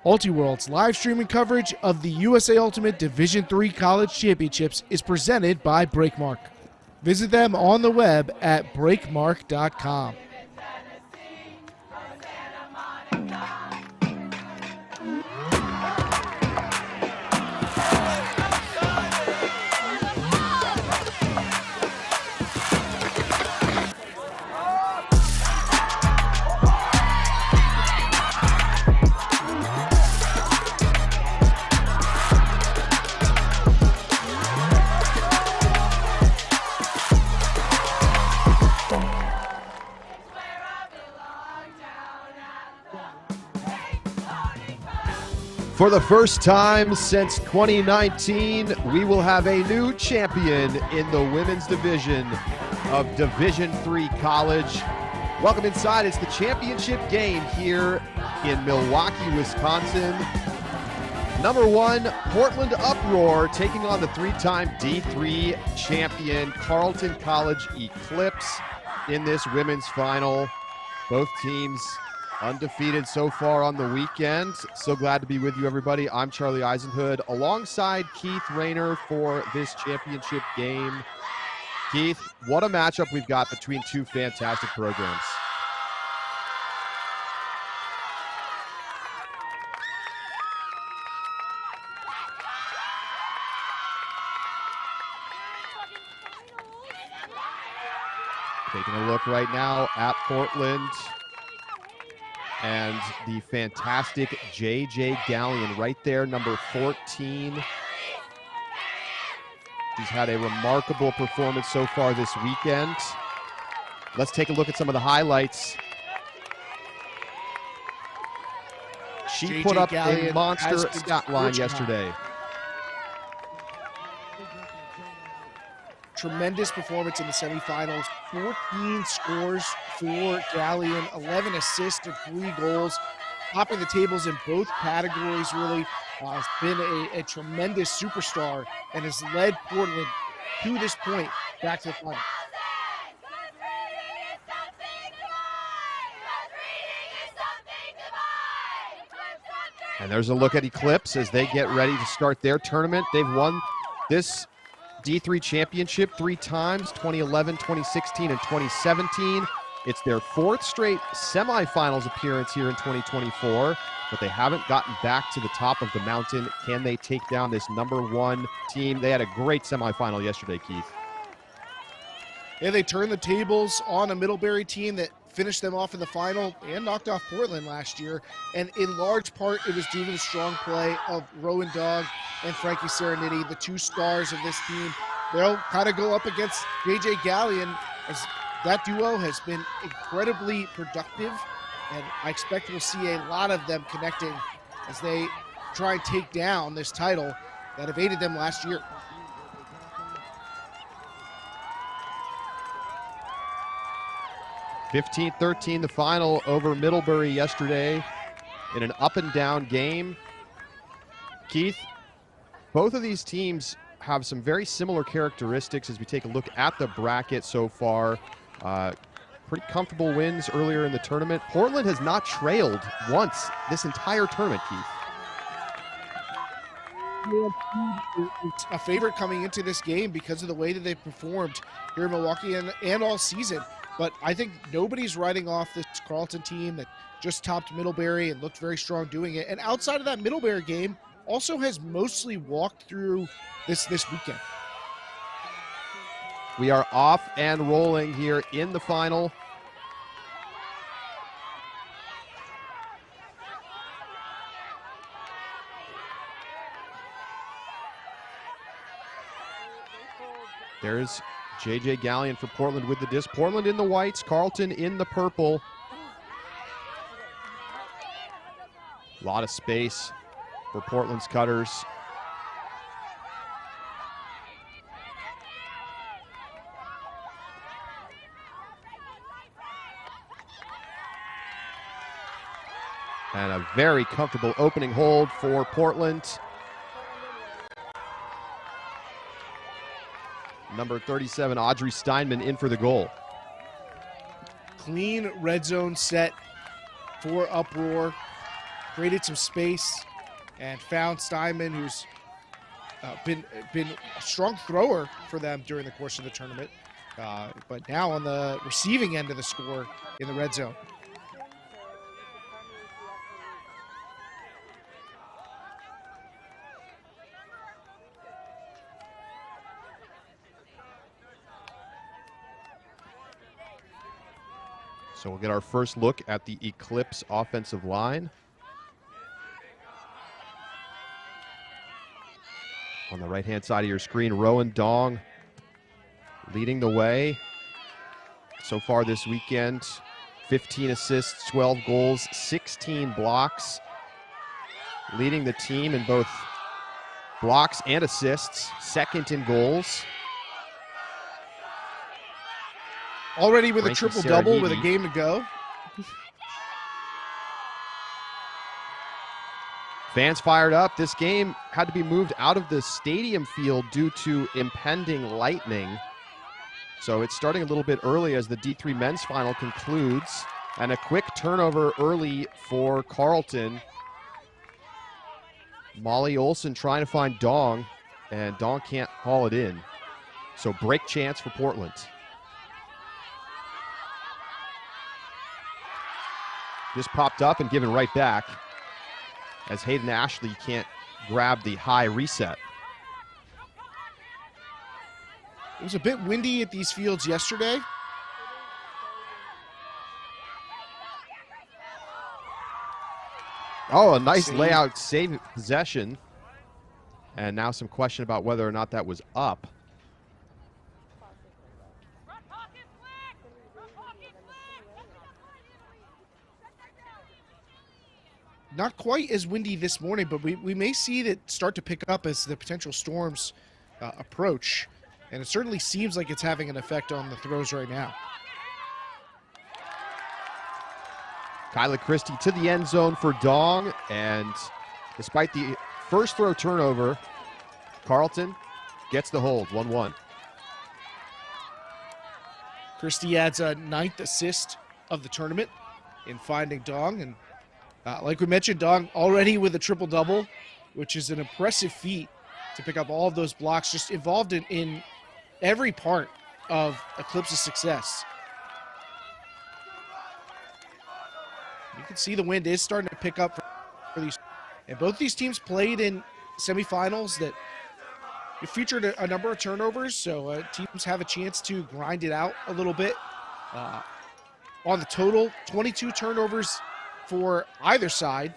Ultiworld's live streaming coverage of the USA Ultimate Division III College Championships is presented by Breakmark. Visit them on the web at breakmark.com. For the first time since 2019, we will have a new champion in the women's division of Division III College. Welcome inside. It's the championship game here in Milwaukee, Wisconsin. Number one, Portland Uproar taking on the three-time D3 champion Carlton College Eclipse in this women's final. Both teams undefeated so far on the weekend. So glad to be with you, everybody. I'm Charlie Eisenhood alongside Keith Rayner for this championship game. Keith, what a matchup we've got between two fantastic programs. Taking a look right now at Portland and the fantastic J.J. Gallion right there, number 14. She's had a remarkable performance so far this weekend. Let's take a look at some of the highlights. She put up a monster stat line yesterday. Tremendous performance in the semifinals. 14 scores for Gallion, 11 assists and 3 goals. Topping the tables in both categories, really. Has been a tremendous superstar and has led Portland to this point back to the final. And there's a look at Eclipse as they get ready to start their tournament. They've won this D3 championship 3 times, 2011, 2016, and 2017. It's their 4th straight semifinals appearance here in 2024, but they haven't gotten back to the top of the mountain. Can they take down this number 1 team? They had a great semifinal yesterday, Keith. Yeah, they turned the tables on a Middlebury team that finished them off in the final and knocked off Portland last year. And in large part, it was due to the strong play of Rowan Dog and Frankie Serenity, the 2 stars of this team. They'll kind of go up against J.J. Gallion, as that duo has been incredibly productive. And I expect we'll see a lot of them connecting as they try and take down this title that evaded them last year. 15-13 the final over Middlebury yesterday in an up-and-down game. Keith, both of these teams have some very similar characteristics as we take a look at the bracket so far. Pretty comfortable wins earlier in the tournament. Portland has not trailed once this entire tournament, Keith. A favorite coming into this game because of the way that they performed here in Milwaukee and all season. But I think nobody's writing off this Carlton team that just topped Middlebury and looked very strong doing it. And outside of that Middlebury game, also has mostly walked through this weekend. We are off and rolling here in the final. There's J.J. Gallion for Portland with the disc. Portland in the whites, Carlton in the purple. A lot of space for Portland's cutters. And a very comfortable opening hold for Portland. Number 37, Audrey Steinman, in for the goal. Clean red zone set for Uproar. created some space and found Steinman, who's been a strong thrower for them during the course of the tournament, but now on the receiving end of the score in the red zone. So we'll get our first look at the Eclipse offensive line. On the right-hand side of your screen, Rowan Dong leading the way. So far this weekend, 15 assists, 12 goals, 16 blocks. Leading the team in both blocks and assists, second in goals. Already with Frankie a triple-double with a Serenini. game to go. Fans fired up. This game had to be moved out of the stadium field due to impending lightning. So it's starting a little bit early as the D3 men's final concludes. And a quick turnover early for Carlton. Molly Olson trying to find Dong, and Dong can't haul it in. So break chance for Portland. Just popped up and given right back as Hayden Ashley can't grab the high reset. It was a bit windy at these fields yesterday. Oh, a nice layout save possession. And now some question about whether or not that was up. Not quite as windy this morning, but we may see that start to pick up as the potential storms approach. And it certainly seems like it's having an effect on the throws right now. Kyla Christie to the end zone for Dong. And despite the first throw turnover, Carlton gets the hold, 1-1. Christie adds a 9th assist of the tournament in finding Dong. And like we mentioned, Dong already with a triple-double, which is an impressive feat to pick up all of those blocks, just involved in every part of Eclipse's success. You can see the wind is starting to pick up for these. And both these teams played in semifinals that featured a number of turnovers, so teams have a chance to grind it out a little bit. On the total, 22 turnovers for either side,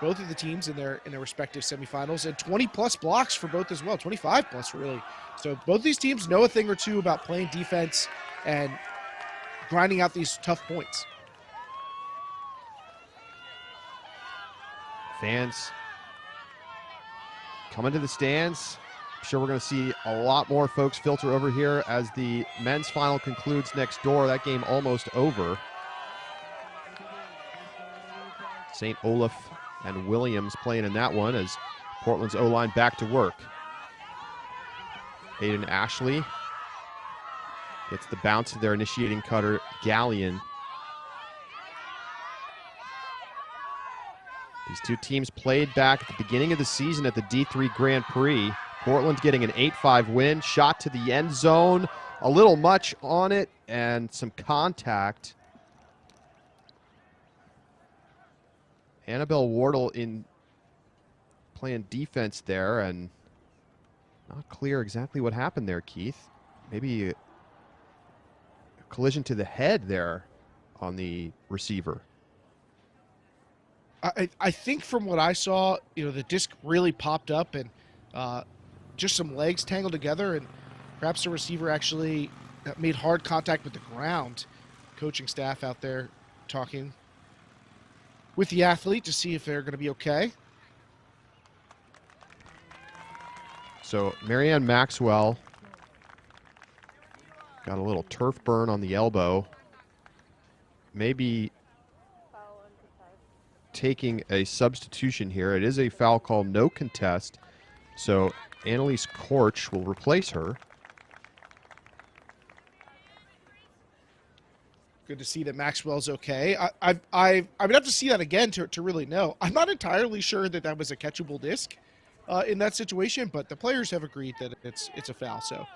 both of the teams in their respective semifinals, and 20-plus blocks for both as well, 25-plus really. So both these teams know a thing or two about playing defense and grinding out these tough points. Fans coming to the stands. I'm sure we're going to see a lot more folks filter over here as the men's final concludes next door. That game almost over. St. Olaf and Williams playing in that one as Portland's O-line back to work. Hayden Ashley gets the bounce of their initiating cutter, Galleon. These two teams played back at the beginning of the season at the D3 Grand Prix. Portland getting an 8-5 win, shot to the end zone, a little much on it, and some contact. Annabelle Wardle in playing defense there, and not clear exactly what happened there, Keith. Maybe a collision to the head there on the receiver. I think from what I saw, the disc really popped up and just some legs tangled together, and perhaps the receiver actually made hard contact with the ground. Coaching staff out there talking with the athlete to see if they're going to be okay. So Marianne Maxwell got a little turf burn on the elbow. Maybe taking a substitution here. It is a foul call, no contest. So Annalise Korch will replace her. good to see that Maxwell's okay. I would have to see that again to really know. I'm not entirely sure that that was a catchable disc in that situation, but the players have agreed that it's a foul, so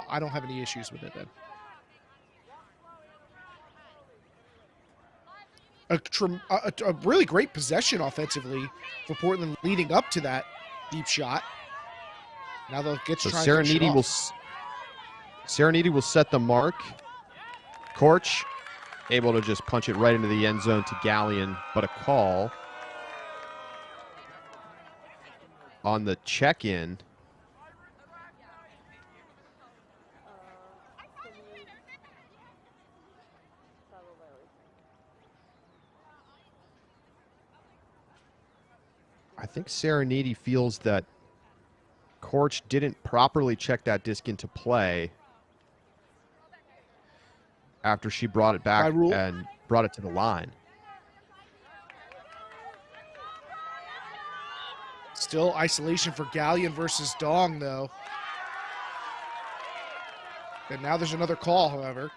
I don't have any issues with it then. A really great possession offensively for Portland leading up to that deep shot. Now they'll get to try and finish it off. Serenity will set the mark. Korch able to just punch it right into the end zone to Gallion, but a call on the check-in. I think Serenity feels that Korch didn't properly check that disc into play after she brought it back and brought it to the line. Still isolation for Gallion versus Dong, though. And now there's another call, however.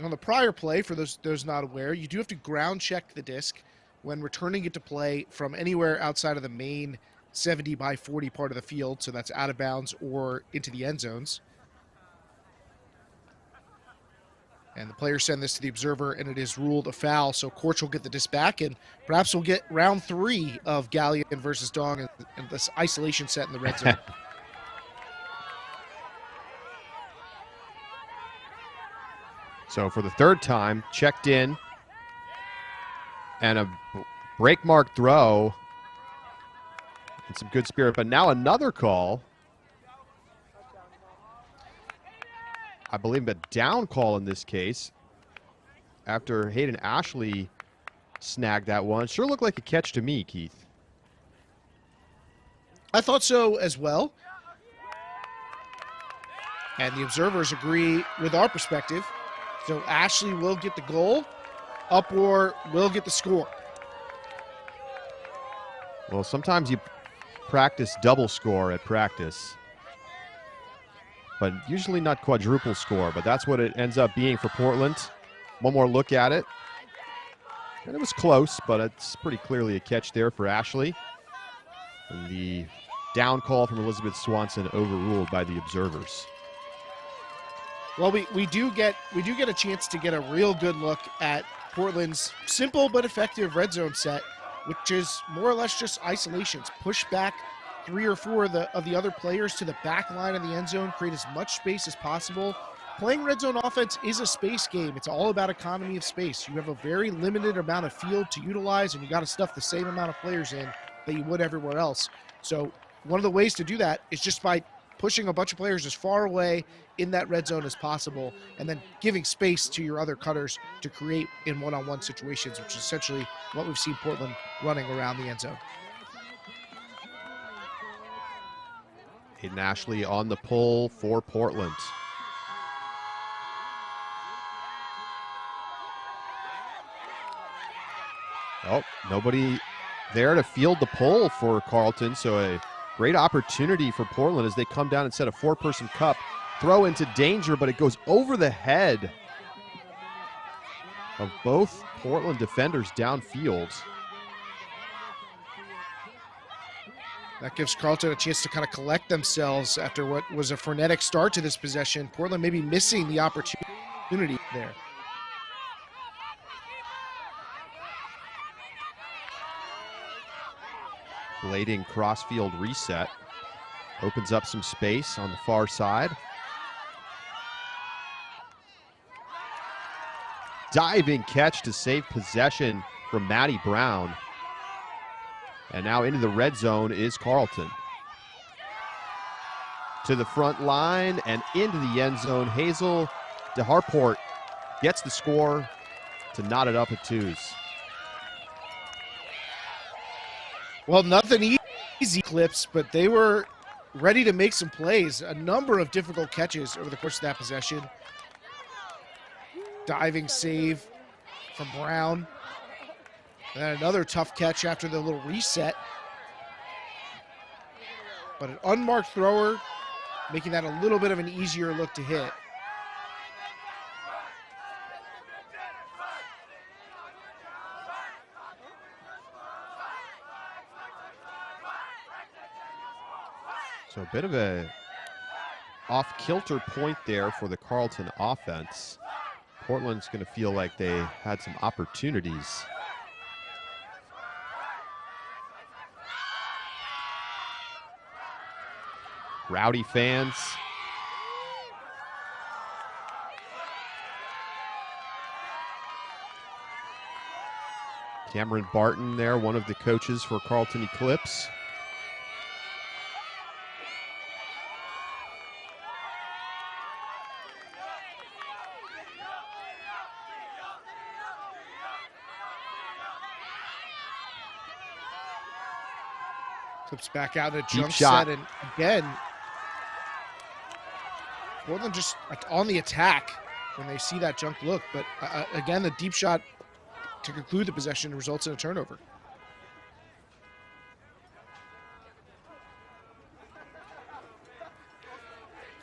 On the prior play, for those not aware, you do have to ground check the disc when returning it to play from anywhere outside of the main 70 by 40 part of the field, so that's out of bounds or into the end zones. And the players send this to the observer, and it is ruled a foul, so Korch will get the disc back, and perhaps we'll get round 3 of Gallion versus Dong and this isolation set in the red zone. So for the third time, checked in, and a break mark throw, and some good spirit. But now another call. I believe a down call in this case, after Hayden Ashley snagged that one. Sure looked like a catch to me, Keith. I thought so as well. And the observers agree with our perspective. So Ashley will get the goal. Upward will get the score. Well, sometimes you practice double score at practice, but usually not quadruple score, but that's what it ends up being for Portland. One more look at it. And it was close, but it's pretty clearly a catch there for Ashley. And the down call from Elizabeth Swanson overruled by the observers. Well, we do get a chance to get a real good look at Portland's simple but effective red zone set, which is more or less just isolations. Push back 3 or 4 of the other players to the back line of the end zone, create as much space as possible. Playing red zone offense is a space game. It's all about economy of space. You have a very limited amount of field to utilize, and you got to stuff the same amount of players in that you would everywhere else. So one of the ways to do that is just by pushing a bunch of players as far away in that red zone as possible, and then giving space to your other cutters to create in one-on-one situations, which is essentially what we've seen Portland running around the end zone. Hayden Ashley on the pull for Portland. Oh, nobody there to field the pull for Carlton, so a great opportunity for Portland as they come down and set a 4-person cup. Throw into danger, but it goes over the head of both Portland defenders downfield. That gives Carlton a chance to kind of collect themselves after what was a frenetic start to this possession. Portland maybe missing the opportunity there. Blading crossfield reset. Opens up some space on the far side. Diving catch to save possession from Maddie Brown. And now into the red zone is Carlton. To the front line and into the end zone. Hazel DeHarport gets the score to knot it up at 2s. Well, nothing easy clips, but they were ready to make some plays. A number of difficult catches over the course of that possession. Diving save from Brown. And then another tough catch after the little reset. But an unmarked thrower, making that a little bit of an easier look to hit. So a bit of a off-kilter point there for the Carleton offense. Portland's going to feel like they had some opportunities. Rowdy fans. Cameron Barton there, one of the coaches for Carleton Eclipse. Flips back out in a Deep jump shot. set, and again, Portland just like on the attack when they see that junk look. But again, the deep shot to conclude the possession results in a turnover.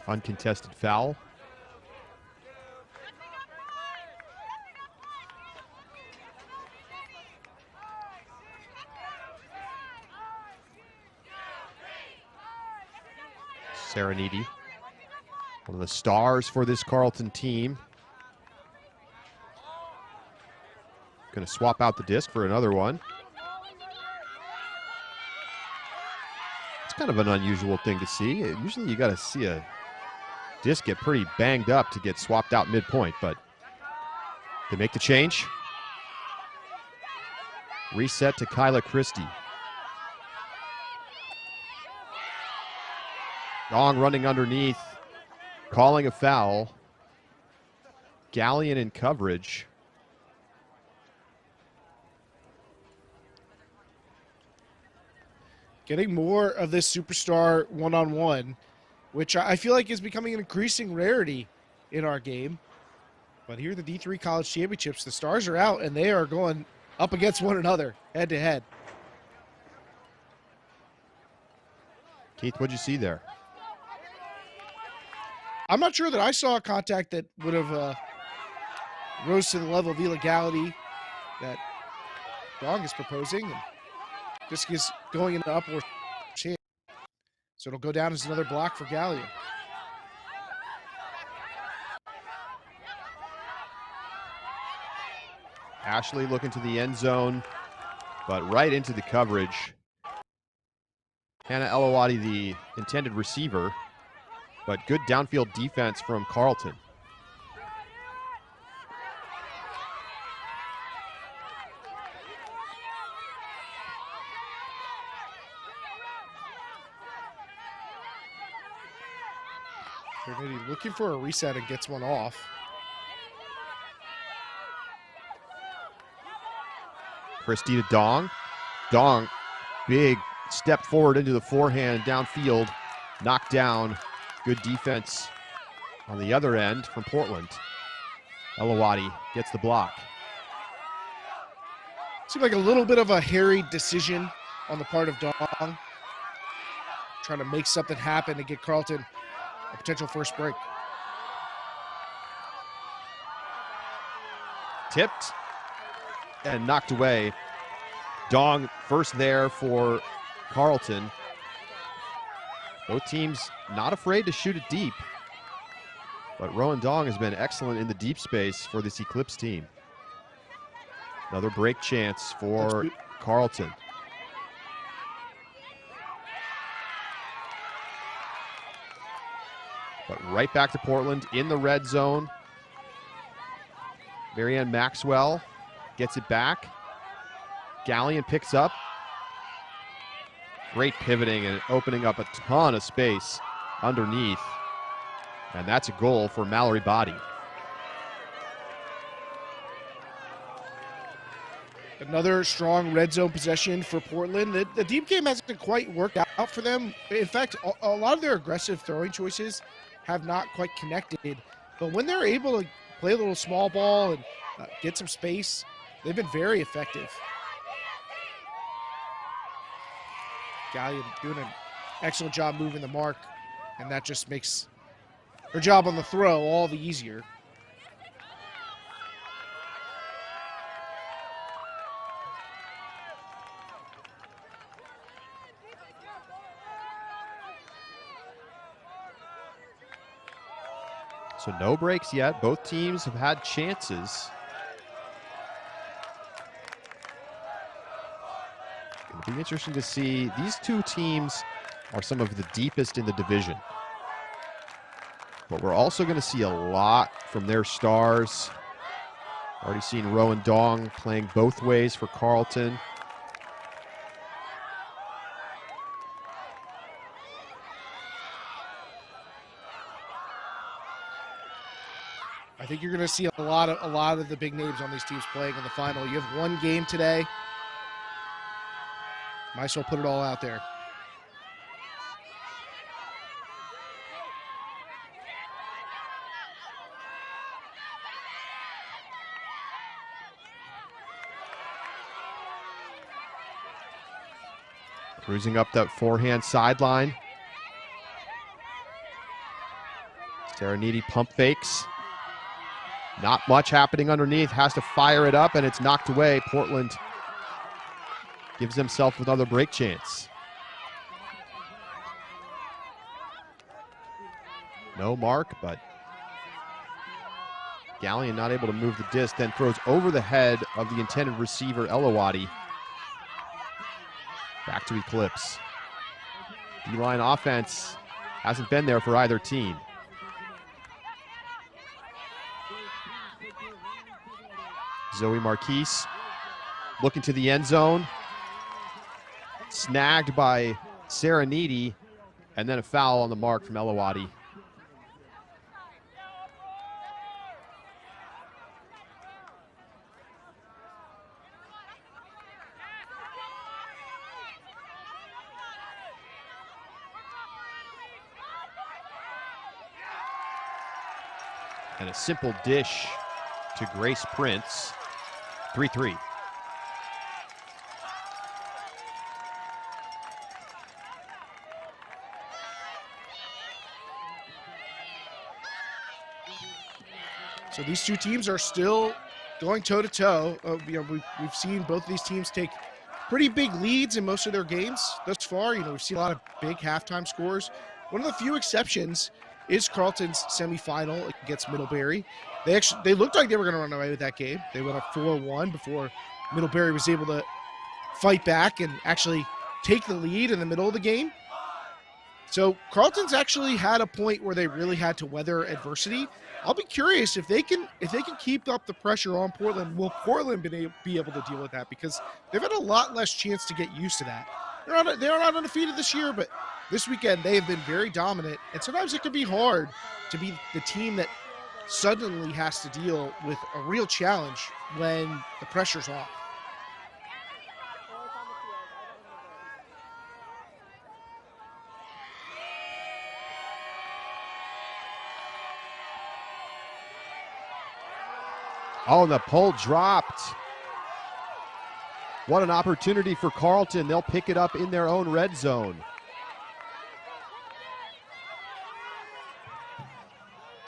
Uncontested foul. Serenity, one of the stars for this Carleton team. Going to swap out the disc for another one. It's kind of an unusual thing to see. Usually you got to see a disc get pretty banged up to get swapped out midpoint, but they make the change. Reset to Kyla Christie. Dong running underneath, calling a foul. Gallion in coverage. Getting more of this superstar one-on-one, which I feel like is becoming an increasing rarity in our game. But here at the D3 College Championships, the stars are out and they are going up against one another, head-to-head. Keith, what'd you see there? I'm not sure that I saw a contact that would have rose to the level of illegality that Dong is proposing. And disc is going into upward chance. So it'll go down as another block for Gallion. Ashley looking to the end zone, but right into the coverage. Hannah Elowati, the intended receiver, but good downfield defense from Carleton. Trinity looking for a reset and gets one off. Christie to Dong. Dong, big step forward into the forehand downfield, knocked down. Good defense on the other end from Portland. Elowati gets the block. Seemed like a little bit of a hairy decision on the part of Dong. Trying to make something happen to get Carleton a potential first break. Tipped and knocked away. Dong first there for Carleton. Both teams not afraid to shoot it deep. But Rowan Dong has been excellent in the deep space for this Eclipse team. Another break chance for Carleton. But right back to Portland in the red zone. Marianne Maxwell gets it back. Gallion picks up. Great pivoting and opening up a ton of space underneath. And that's a goal for Mallory Body. Another strong red zone possession for Portland. The deep game hasn't quite worked out for them. In fact, a lot of their aggressive throwing choices have not quite connected. But when they're able to play a little small ball and get some space. They've been very effective. Gallion doing an excellent job moving the mark, and that just makes her job on the throw all the easier. So no breaks yet. Both teams have had chances. It'll be interesting to see. These two teams are some of the deepest in the division. But we're also going to see a lot from their stars. Already seen Rowan Dong playing both ways for Carlton. I think you're going to see a lot of the big names on these teams playing in the final. You have one game today. Might as well put it all out there. Cruising up that forehand sideline. Sereniti pump fakes. Not much happening underneath. Has to fire it up, and it's knocked away. Portland gives himself another break chance. No mark, but Gallion not able to move the disc, then throws over the head of the intended receiver, Elawadi. Back to Eclipse. D-line offense hasn't been there for either team. Zoe Marquise looking to the end zone. Snagged by Sereniti, and then a foul on the mark from Elawadi. And a simple dish to Grace Prince. 3-3. So these two teams are still going toe-to-toe. We've seen both of these teams take pretty big leads in most of their games thus far. We've seen a lot of big halftime scores. One of the few exceptions is Carlton's semifinal against Middlebury. They looked like they were going to run away with that game. They went up 4-1 before Middlebury was able to fight back and actually take the lead in the middle of the game. So Carlton's actually had a point where they really had to weather adversity. I'll be curious if they can keep up the pressure on Portland. Will Portland be able to deal with that? Because they've had a lot less chance to get used to that. They're not undefeated this year, but this weekend they have been very dominant. And sometimes it can be hard to be the team that suddenly has to deal with a real challenge when the pressure's off. Oh, and the pole dropped. What an opportunity for Carlton. They'll pick it up in their own red zone.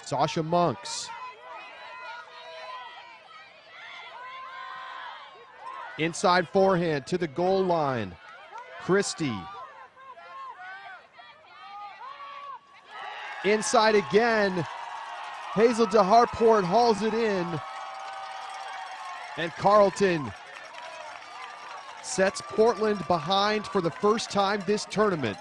Sasha Monks. Inside forehand to the goal line. Christie. Inside again. Hazel DeHartport hauls it in. And Carlton sets Portland behind for the first time this tournament.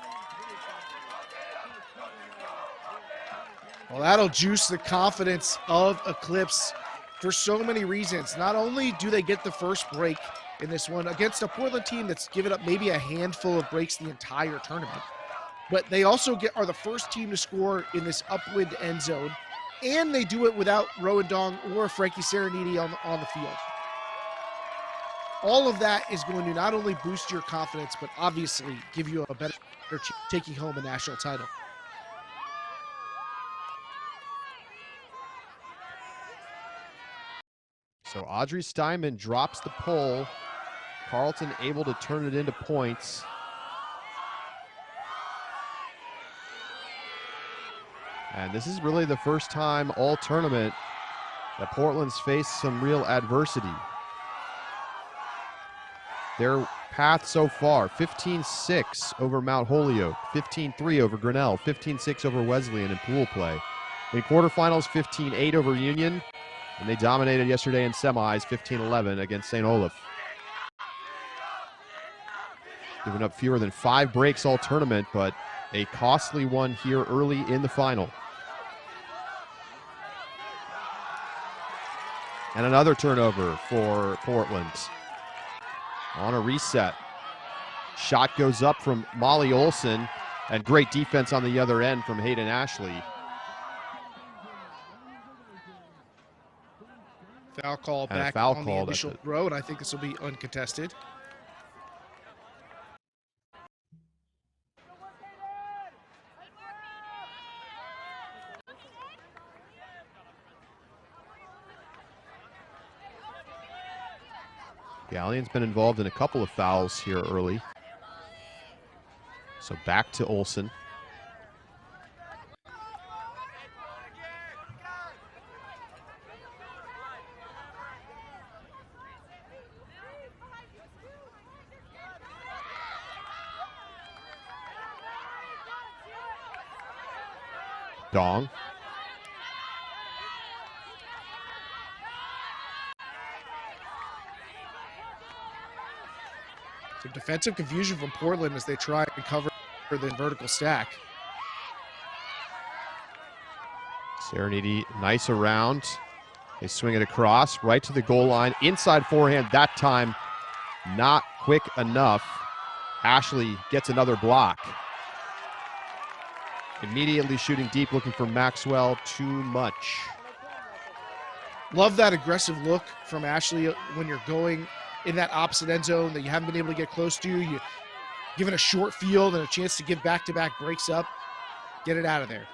Well, that'll juice the confidence of Eclipse for so many reasons. Not only do they get the first break in this one against a Portland team that's given up maybe a handful of breaks the entire tournament, but they also are the first team to score in this upwind end zone, and they do it without Rowan Dong or Frankie Sereniti on the field. All of that is going to not only boost your confidence, but obviously give you a better taking home a national title. So Audrey Steinman drops the pole. Carlton able to turn it into points. And this is really the first time all tournament that Portland's faced some real adversity. Their path so far, 15-6 over Mount Holyoke, 15-3 over Grinnell, 15-6 over Wesleyan in pool play. In quarterfinals, 15-8 over Union, and they dominated yesterday in semis, 15-11 against St. Olaf. Giving up fewer than 5 breaks all tournament, but a costly one here early in the final. And another turnover for Portland. On a reset. Shot goes up from Molly Olson, and great defense on the other end from Hayden Ashley. Foul call And back on the initial throw, and I think this will be uncontested. Galleon's been involved in a couple of fouls here early. So back to Olson. Dong. Some defensive confusion from Portland as they try to cover the vertical stack. Serenity, nice around. They swing it across, right to the goal line. Inside forehand, that time not quick enough. Ashley gets another block. Immediately shooting deep, looking for Maxwell. Too much. Love that aggressive look from Ashley when you're going in that opposite end zone that you haven't been able to get close to. You given a short field and a chance to give back-to-back breaks up. Get it out of there.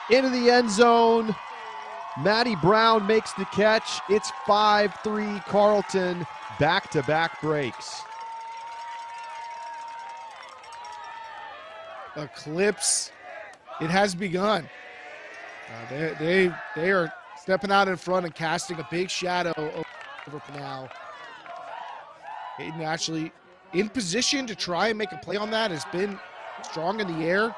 Into the end zone. Maddie Brown makes the catch. It's 5-3 Carlton. Back-to-back breaks. Eclipse. It has begun. They are stepping out in front and casting a big shadow over now. Hayden Ashley in position to try and make a play on that, has been strong in the air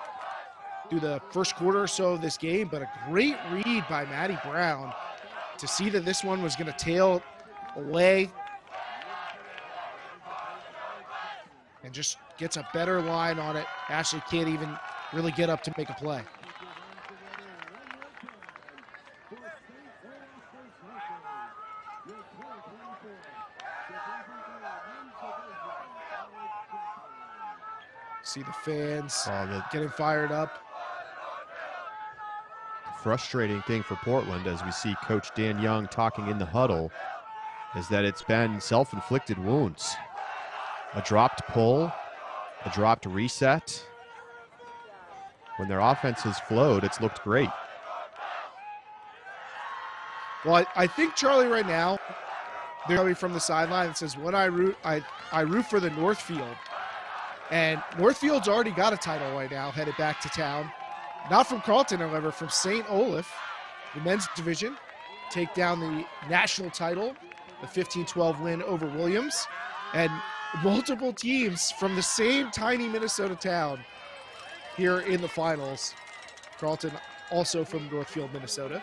through the first quarter or so of this game, but a great read by Maddie Brown to see that this one was going to tail away and just gets a better line on it. Ashley can't even really get up to make a play. See the fans getting fired up. Frustrating thing for Portland, as we see Coach Dan Young talking in the huddle, is that it's been self-inflicted wounds. A dropped pull, a dropped reset. When their offense has flowed, it's looked great. Well, I think, Charlie, right now, they're coming from the sideline and says, when I root for the Northfield. And Northfield's already got a title right now, headed back to town. Not from Carlton, however, from St. Olaf, the men's division, take down the national title, the 15-12 win over Williams. And multiple teams from the same tiny Minnesota town here in the finals. Carlton also from Northfield, Minnesota.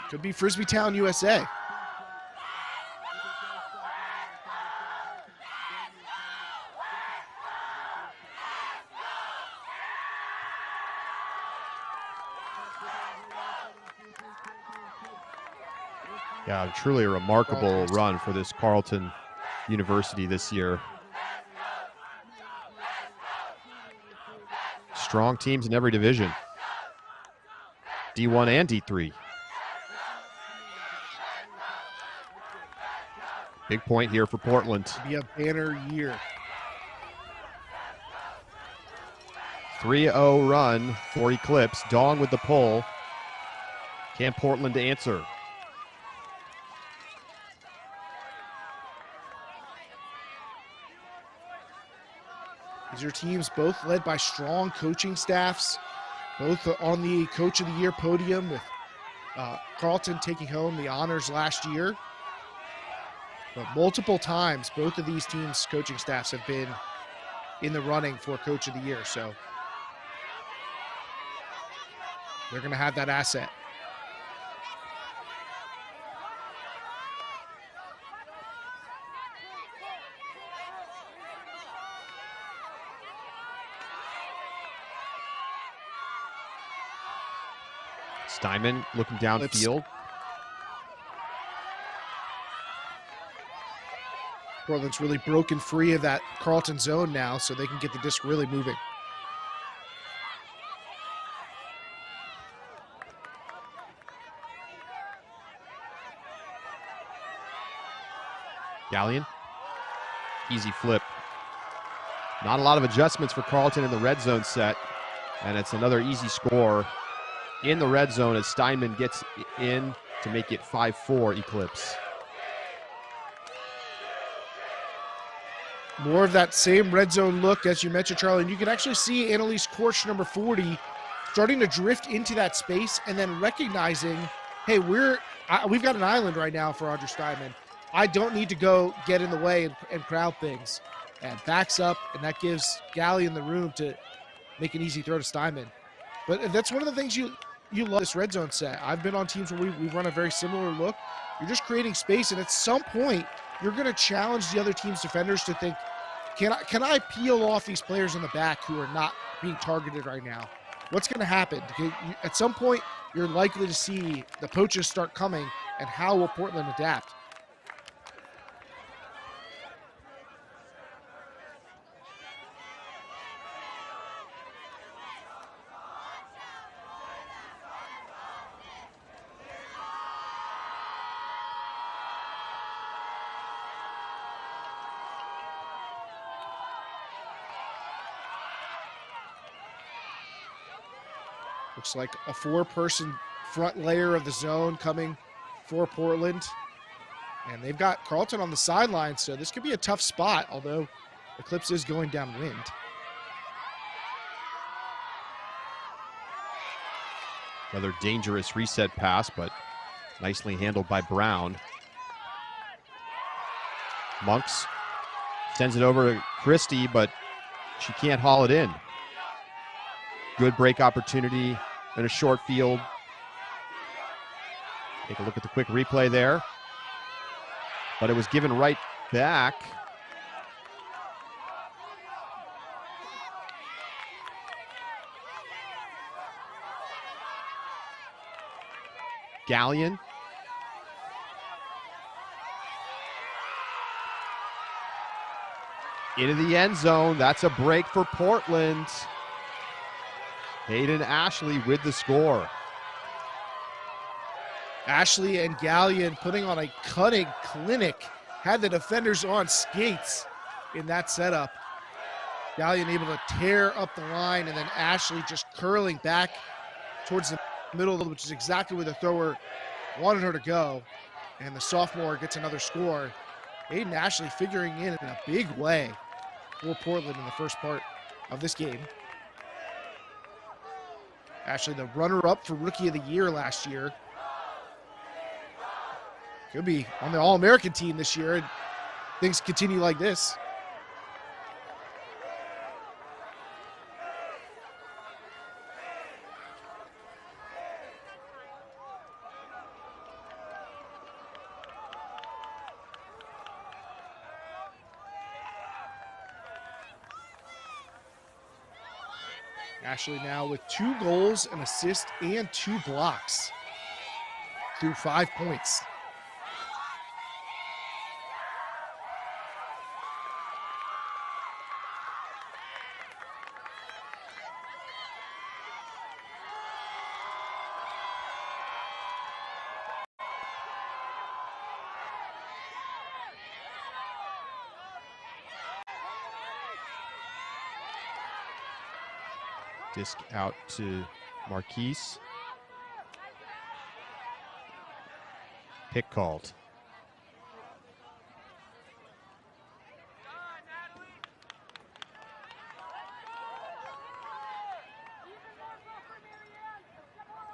Could be Frisbee Town, USA. Yeah, truly a remarkable run for this Carleton University this year. Strong teams in every division. D1 and D3. Big point here for Portland. Be a banner year. 3-0 run for Eclipse. Dong with the pull. Can Portland answer? These are teams both led by strong coaching staffs, both on the Coach of the Year podium, with Carlton taking home the honors last year. But multiple times, both of these teams' coaching staffs have been in the running for Coach of the Year. So they're going to have that asset. Steinman looking downfield. Portland's really broken free of that Carlton zone now, so they can get the disc really moving. Gallion. Easy flip. Not a lot of adjustments for Carlton in the red zone set, and it's another easy score in the red zone as Steinman gets in to make it 5-4 Eclipse. More of that same red zone look, as you mentioned, Charlie, and you can actually see Annalise Korsch, number 40, starting to drift into that space and then recognizing, hey, we've got an island right now for Audrey Steinman. I don't need to go get in the way and crowd things. And backs up, and that gives Gallion the room to make an easy throw to Steinman. But that's one of the things you love this red zone set. I've been on teams where we've run a very similar look. You're just creating space, and at some point, you're going to challenge the other team's defenders to think, can I peel off these players in the back who are not being targeted right now? What's going to happen? At some point, you're likely to see the poaches start coming, and how will Portland adapt? Looks like a 4-person front layer of the zone coming for Portland. And they've got Carlton on the sideline, so this could be a tough spot, although Eclipse is going downwind. Another dangerous reset pass, but nicely handled by Brown. Monks sends it over to Christie, but she can't haul it in. Good break opportunity in a short field. Take a look at the quick replay there. But it was given right back. Gallion. Into the end zone. That's a break for Portland. Hayden Ashley with the score. Ashley and Gallion putting on a cutting clinic. Had the defenders on skates in that setup. Gallion able to tear up the line, and then Ashley just curling back towards the middle, which is exactly where the thrower wanted her to go. And the sophomore gets another score. Hayden Ashley figuring in a big way for Portland in the first part of this game. Ashley, the runner-up for Rookie of the Year last year. Could be on the All-American team this year, and things continue like this. Ashley now with 2 goals, an assist, and 2 blocks through 5 points. Disc out to Marquise. Pick called.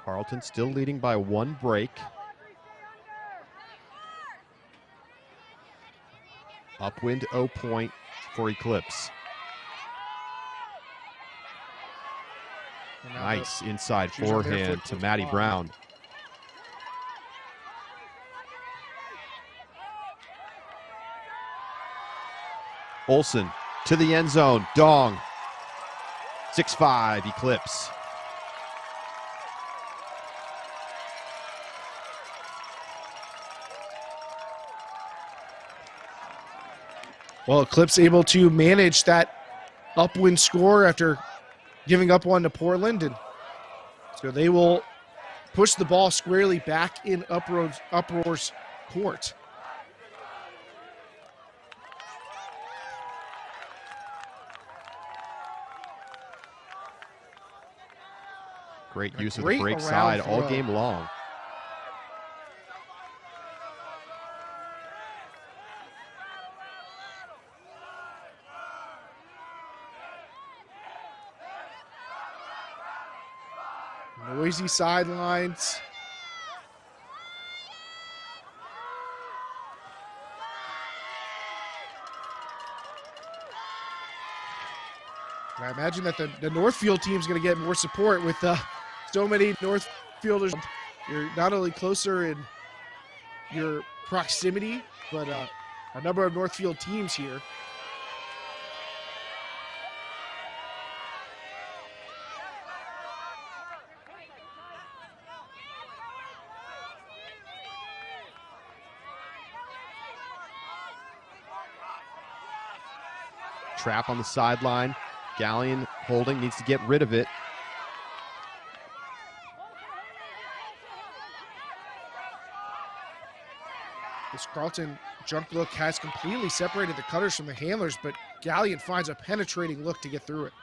Carlton still leading by 1 break. Upwind 0 point for Eclipse. Nice inside forehand to Maddie Brown. Olsen to the end zone. Dong. 6-5 Eclipse. Well, Eclipse able to manage that upwind score after giving up one to Portland, and so they will push the ball squarely back in Uproar's court. Great use of the break side all game long. Noisy sidelines. I imagine that the Northfield team is going to get more support with so many Northfielders. You're not only closer in your proximity, but a number of Northfield teams here. Trap on the sideline. Gallion holding, needs to get rid of it. This Carlton junk look has completely separated the cutters from the handlers, but Gallion finds a penetrating look to get through it.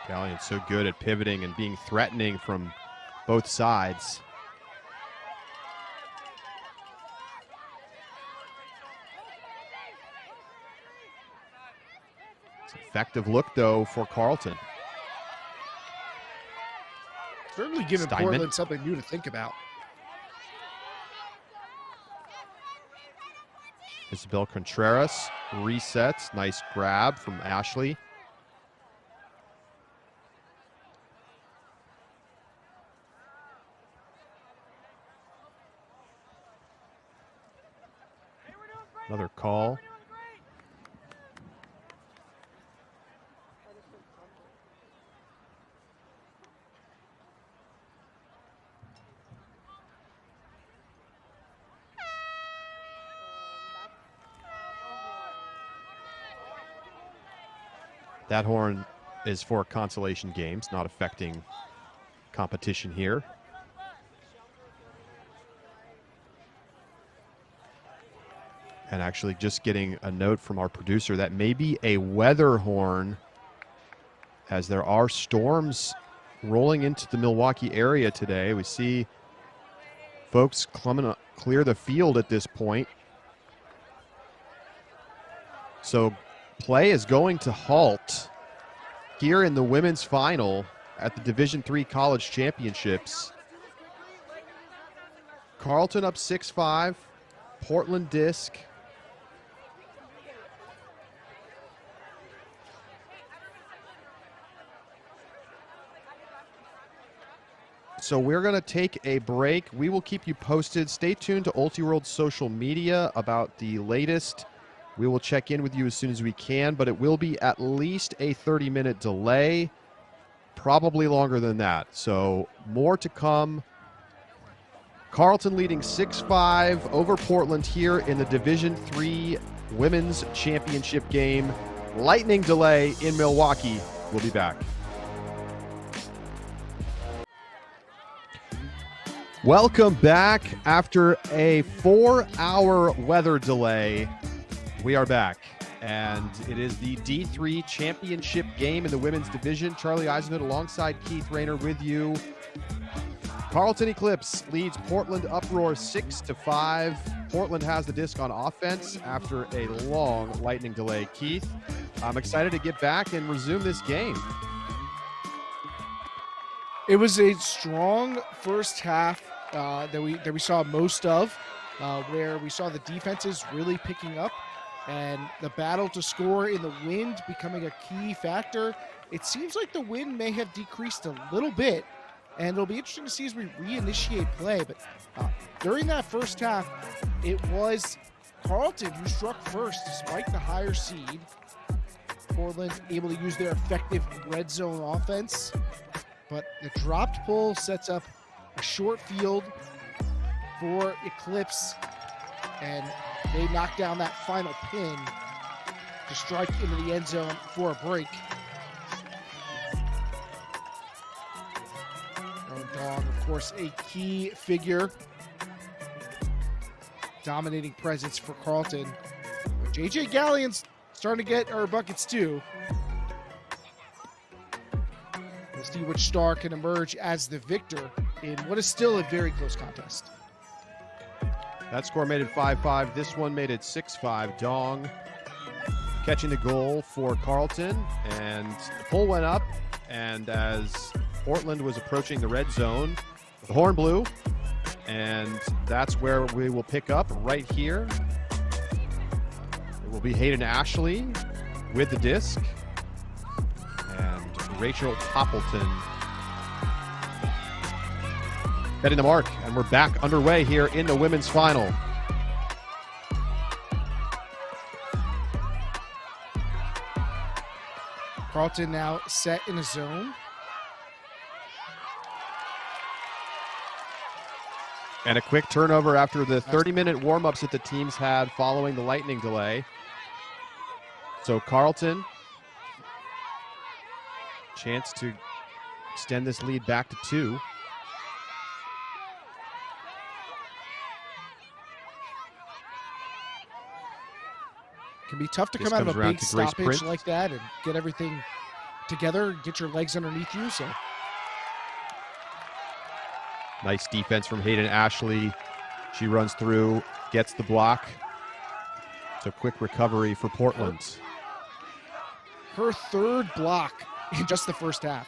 Gallion's so good at pivoting and being threatening from both sides. It's an effective look, though, for Carlton. Certainly giving Portland something new to think about. Isabel Contreras resets. Nice grab from Ashley. Another call. That horn is for consolation games, not affecting competition here. And actually just getting a note from our producer that may be a weather horn, as there are storms rolling into the Milwaukee area today. We see folks coming to clear the field at this point. So play is going to halt here in the women's final at the Division III College Championships. Carlton up 6-5, Portland Disc. So we're going to take a break. We will keep you posted. Stay tuned to Ultiworld's social media about the latest. We will check in with you as soon as we can, but it will be at least a 30-minute delay, probably longer than that. So more to come. Carlton leading 6-5 over Portland here in the Division III Women's Championship game. Lightning delay in Milwaukee. We'll be back. Welcome back. After a 4-hour weather delay, we are back. And it is the D3 championship game in the women's division. Charlie Eisenhood alongside Keith Rayner with you. Carlton Eclipse leads Portland Uproar 6-5. Portland has the disc on offense after a long lightning delay. Keith, I'm excited to get back and resume this game. It was a strong first half that we saw most of, where we saw the defenses really picking up and the battle to score in the wind becoming a key factor. It seems like the wind may have decreased a little bit, and it'll be interesting to see as we reinitiate play. But during that first half, it was Carlton who struck first despite the higher seed. Portland able to use their effective red zone offense, but the dropped pull sets up a short field for Eclipse, and they knock down that final pin to strike into the end zone for a break. Dog, of course, a key figure, dominating presence for Carlton. But J.J. Galleon's starting to get our buckets too. We'll see which star can emerge as the victor in what is still a very close contest. That score made it 5-5. This one made it 6-5. Dong catching the goal for Carlton, and the pull went up, and as Portland was approaching the red zone, the horn blew, and that's where we will pick up right here. It will be Hayden Ashley with the disc, and Rachel Poppleton heading the mark, and we're back underway here in the women's final. Carlton now set in a zone. And a quick turnover after the 30-minute warm-ups that the teams had following the lightning delay. So Carlton, chance to extend this lead back to 2. Can be tough to come out of a big stoppage like that and get everything together, get your legs underneath you. So nice defense from Hayden Ashley. She runs through, gets the block. So quick recovery for Portland. Her third block in just the first half.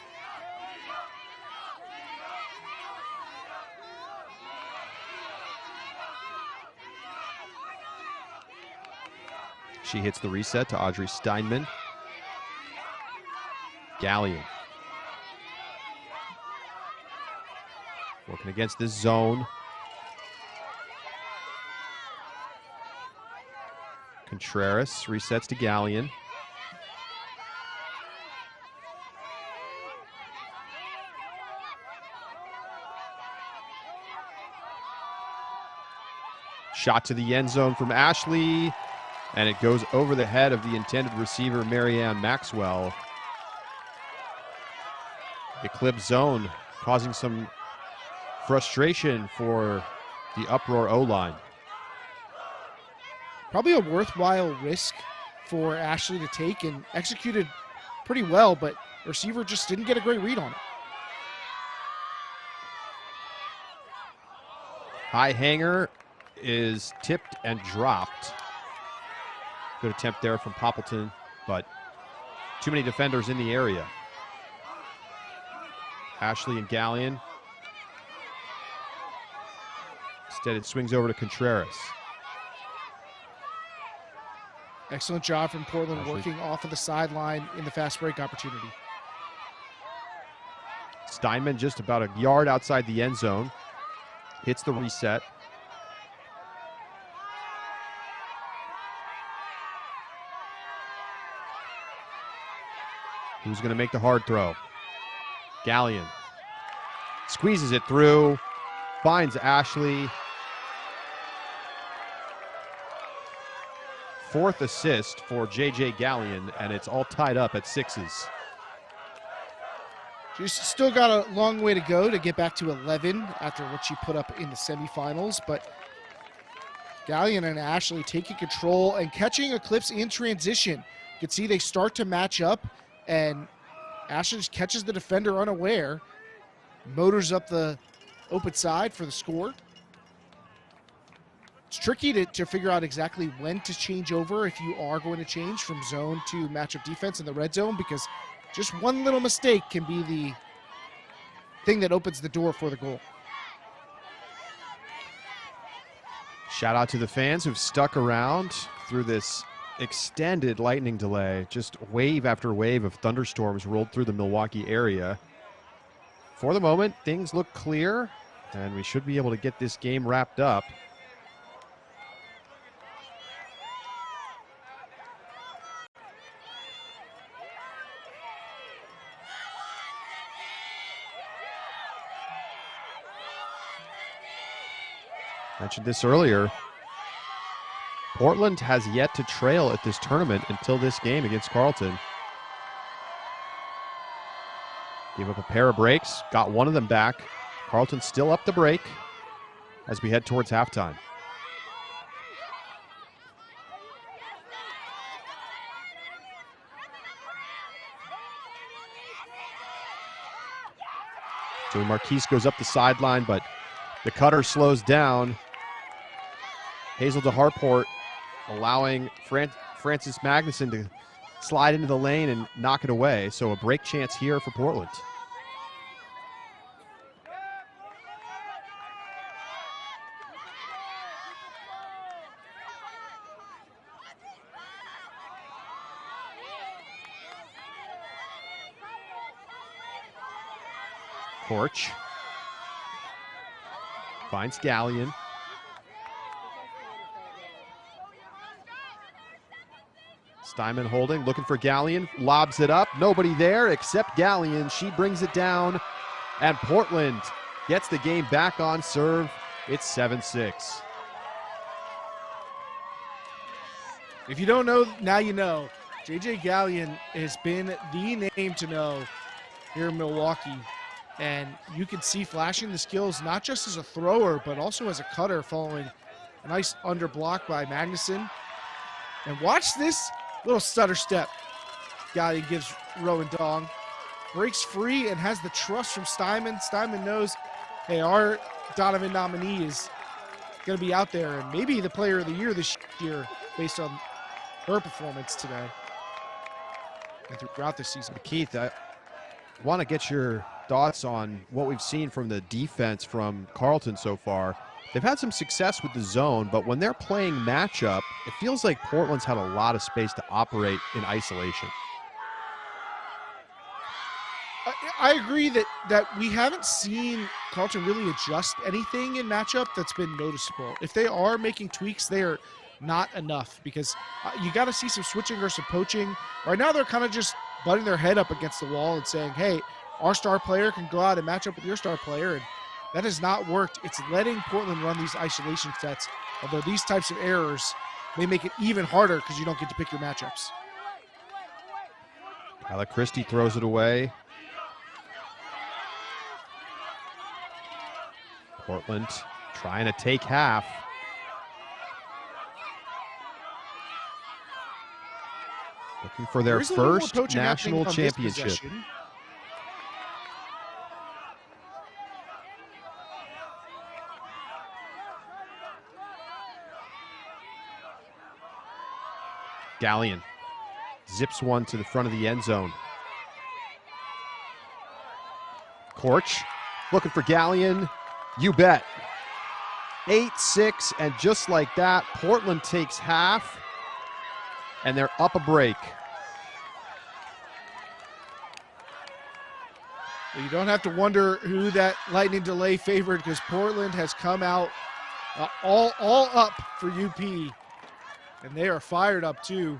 She hits the reset to Audrey Steinman. Galleon working against this zone. Contreras resets to Galleon. Shot to the end zone from Ashley, and it goes over the head of the intended receiver, Marianne Maxwell. Eclipse zone causing some frustration for the Uproar O-line. Probably a worthwhile risk for Ashley to take, and executed pretty well, but the receiver just didn't get a great read on it. High hanger is tipped and dropped. Good attempt there from Poppleton, but too many defenders in the area. Ashley and Galleon. Instead, it swings over to Contreras. Excellent job from Portland Ashley working off of the sideline in the fast break opportunity. Steinman just about a yard outside the end zone. Hits the reset. Who's going to make the hard throw? Galleon squeezes it through, finds Ashley. Fourth assist for J.J. Galleon, and it's all tied up at 6s. She's still got a long way to go to get back to 11 after what she put up in the semifinals, but Gallion and Ashley taking control and catching Eclipse in transition. You can see they start to match up, and Ashley just catches the defender unaware, motors up the open side for the score. It's tricky to figure out exactly when to change over if you are going to change from zone to matchup defense in the red zone, because just one little mistake can be the thing that opens the door for the goal. Shout out to the fans who've stuck around through this extended lightning delay. Just wave after wave of thunderstorms rolled through the Milwaukee area. For the moment, things look clear, and we should be able to get this game wrapped up. Mentioned this earlier. Portland has yet to trail at this tournament until this game against Carlton. Gave up a pair of breaks, got one of them back. Carlton still up the break as we head towards halftime. Joey Marquise goes up the sideline, but the cutter slows down. Hazel DeHarport allowing Francis Magnuson to slide into the lane and knock it away. So a break chance here for Portland. Korch finds Gallion. Steinman holding, looking for Gallion, lobs it up. Nobody there except Gallion. She brings it down, and Portland gets the game back on serve. It's 7-6. If you don't know, now you know. JJ Gallion has been the name to know here in Milwaukee. And you can see flashing the skills, not just as a thrower, but also as a cutter, following a nice under block by Magnuson. And watch this little stutter step Gallion gives Rowan Dong. Breaks free and has the trust from Steinman. Steinman knows, hey, our Donovan nominee is going to be out there and maybe the player of the year this year based on her performance today and throughout this season. Keith, I want to get your thoughts on what we've seen from the defense from Carlton so far. They've had some success with the zone, but when they're playing matchup, it feels like Portland's had a lot of space to operate in isolation. I agree that we haven't seen Carlton really adjust anything in matchup that's been noticeable. If they are making tweaks, they are not enough, because you got to see some switching or some poaching. Right now, they're kind of just butting their head up against the wall and saying, hey, our star player can go out and match up with your star player, and that has not worked. It's letting Portland run these isolation sets, although these types of errors may make it even harder because you don't get to pick your matchups. Kyla Christie throws it away. Portland trying to take half. Looking for their first national championship. Gallion zips one to the front of the end zone. Korch looking for Gallion. You bet. 8-6, and just like that, Portland takes half, and they're up a break. You don't have to wonder who that lightning delay favored, because Portland has come out all up for UP, and they are fired up too.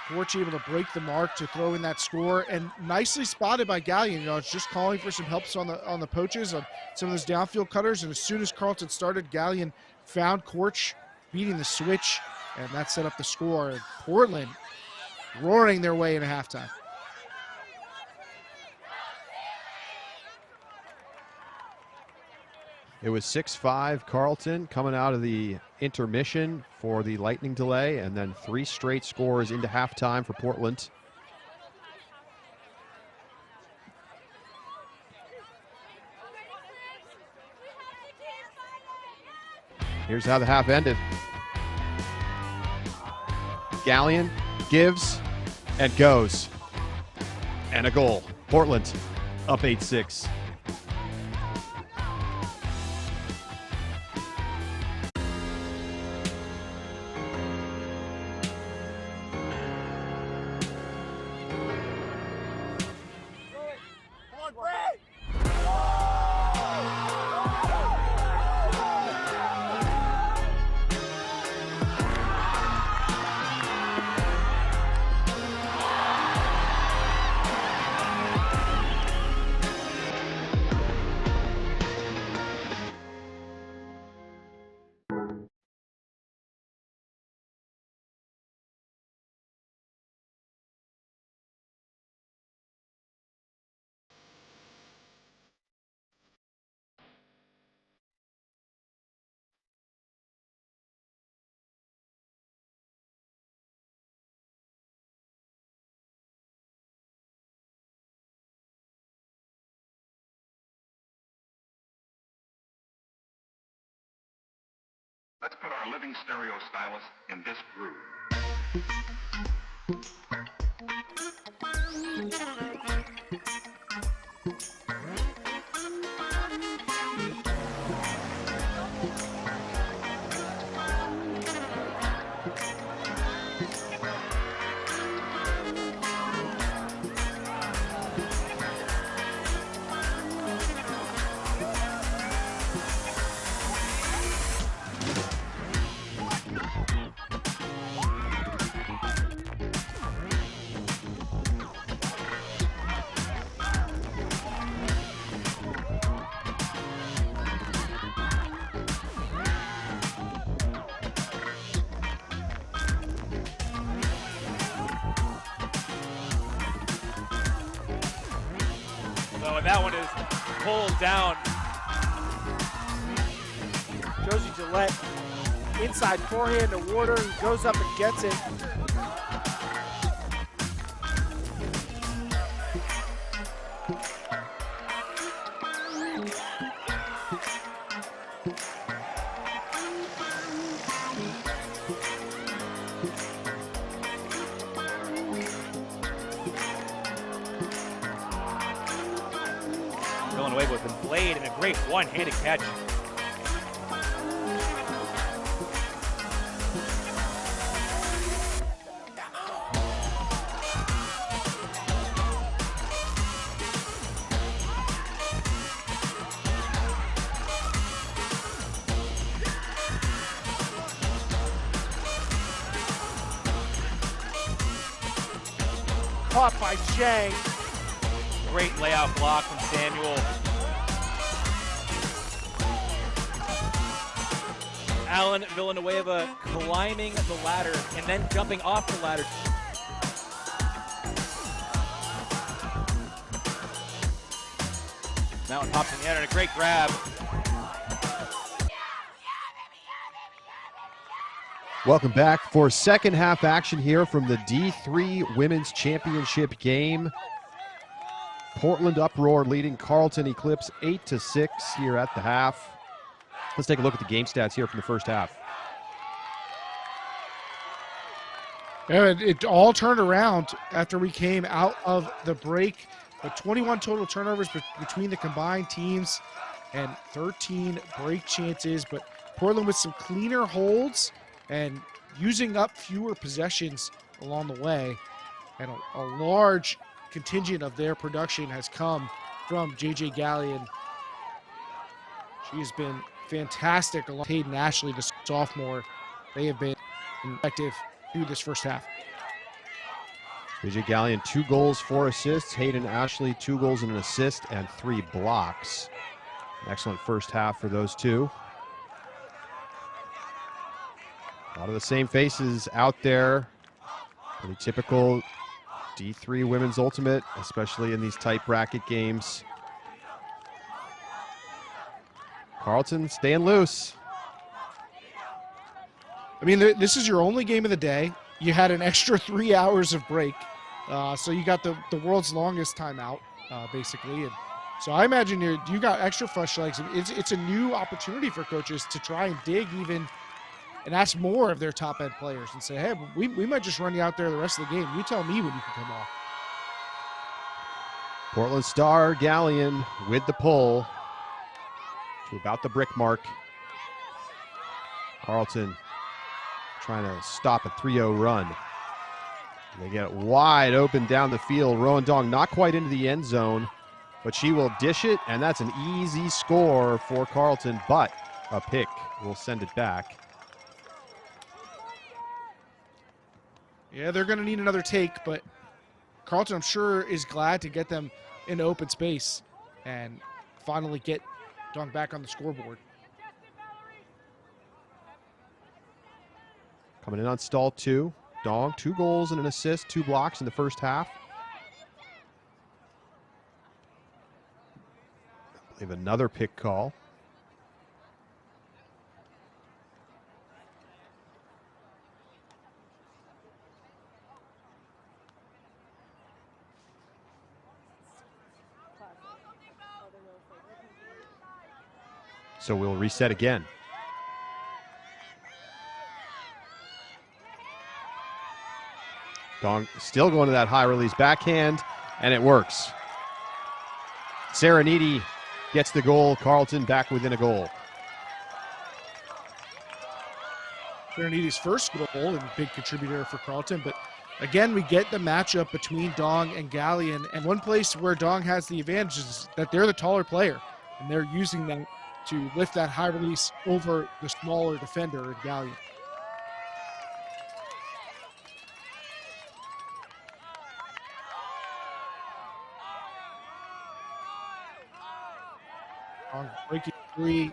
Korch able to break the mark to throw in that score, and nicely spotted by Gallion. You know, it's just calling for some helps on the poaches on some of those downfield cutters, and as soon as Carlton started, Gallion found Korch beating the switch, and that set up the score. And Portland roaring their way into halftime. It was 6-5 Carlton coming out of the intermission for the lightning delay, and then 3 straight scores into halftime for Portland. Here's how the half ended. Gallion gives and goes. And a goal. Portland up 8-6. Let's put our living stereo stylus in this groove. So and that one is pulled down. Josie Gillette, inside forehand to Warder, who goes up and gets it. Villanueva with the blade and a great one-handed catch. Caught by Chang. Great layout block from Samuel. Alan Villanueva climbing the ladder and then jumping off the ladder. That one pops in the air and a great grab. Welcome back for second half action here from the D3 Women's Championship game. Portland Uproar leading Carlton Eclipse 8-6 here at the half. Let's take a look at the game stats here from the first half. It all turned around after we came out of the break. But 21 total turnovers between the combined teams and 13 break chances. But Portland with some cleaner holds and using up fewer possessions along the way. And a large contingent of their production has come from J.J. Gallion. She has been fantastic along with Hayden Ashley, the sophomore. They have been effective through this first half. J.J. Gallion, 2 goals, 4 assists. Hayden Ashley, 2 goals and an assist and 3 blocks. An excellent first half for those two. A lot of the same faces out there. Pretty typical D3 Women's Ultimate, especially in these tight bracket games. Carlton staying loose. I mean, this is your only game of the day. You had an extra 3 hours of break. So you got the world's longest timeout, basically. And so I imagine you got extra fresh legs. It's a new opportunity for coaches to try and dig even and ask more of their top-end players and say, hey, we might just run you out there the rest of the game. You tell me when you can come off. Portland star Gallion with the pull to about the brick mark. Carlton trying to stop a 3-0 run. They get wide open down the field. Rowan Dong not quite into the end zone, but she will dish it, and that's an easy score for Carlton, but a pick will send it back. Yeah, they're going to need another take, but Carlton, I'm sure, is glad to get them into open space and finally get Dong back on the scoreboard. Coming in on stall 2. Dong, 2 goals and an assist, 2 blocks in the first half. I believe another pick call. So we'll reset again. Dong still going to that high release backhand, and it works. Sereniti gets the goal. Carlton back within a goal. Sereniti's first goal and big contributor for Carlton, but again, we get the matchup between Dong and Gallion, and one place where Dong has the advantage is that they're the taller player, and they're using them to lift that high release over the smaller defender in Gallion. Dong breaking free,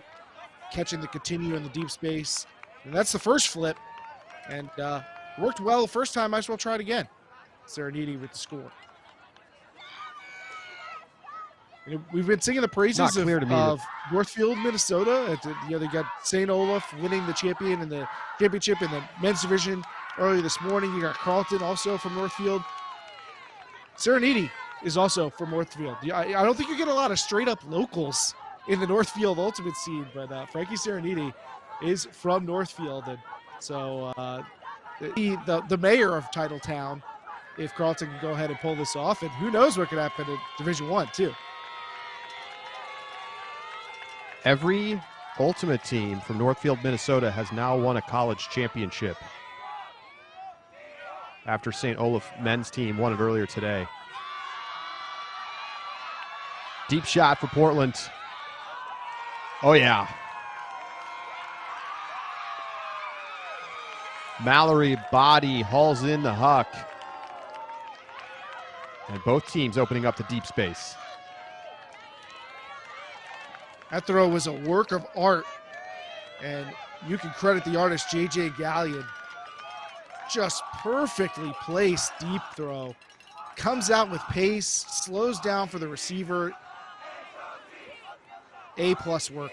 catching the continue in the deep space, and that's the first flip, and worked well the first time. Might as well try it again. Sereniti with the score. And we've been singing the praises of Northfield, Minnesota. They got St. Olaf winning the championship in the men's division earlier this morning. You got Carlton also from Northfield. Sereniti is also from Northfield. I don't think you get a lot of straight-up locals in the Northfield Ultimate scene, but Frankie Sereniti is from Northfield, and so the mayor of Titletown, if Carlton can go ahead and pull this off, and who knows what could happen in Division I too. Every Ultimate team from Northfield, Minnesota has now won a college championship after St. Olaf men's team won it earlier today. Deep shot for Portland. Oh yeah. Mallory body hauls in the huck. And both teams opening up the deep space. That throw was a work of art, and you can credit the artist J.J. Gallion. Just perfectly placed deep throw. Comes out with pace, slows down for the receiver. A+ work.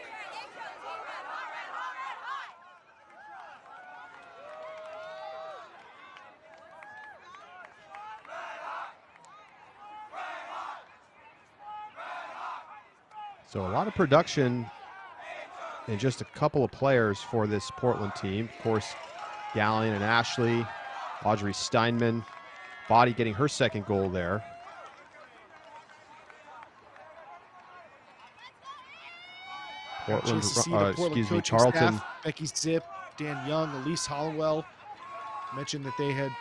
So a lot of production and just a couple of players for this Portland team. Of course, Gallion and Ashley, Audrey Steinman, Body getting her second goal there. Portland, Carlton. Staff, Becky Zip, Dan Young, Elise Hollowell mentioned that they had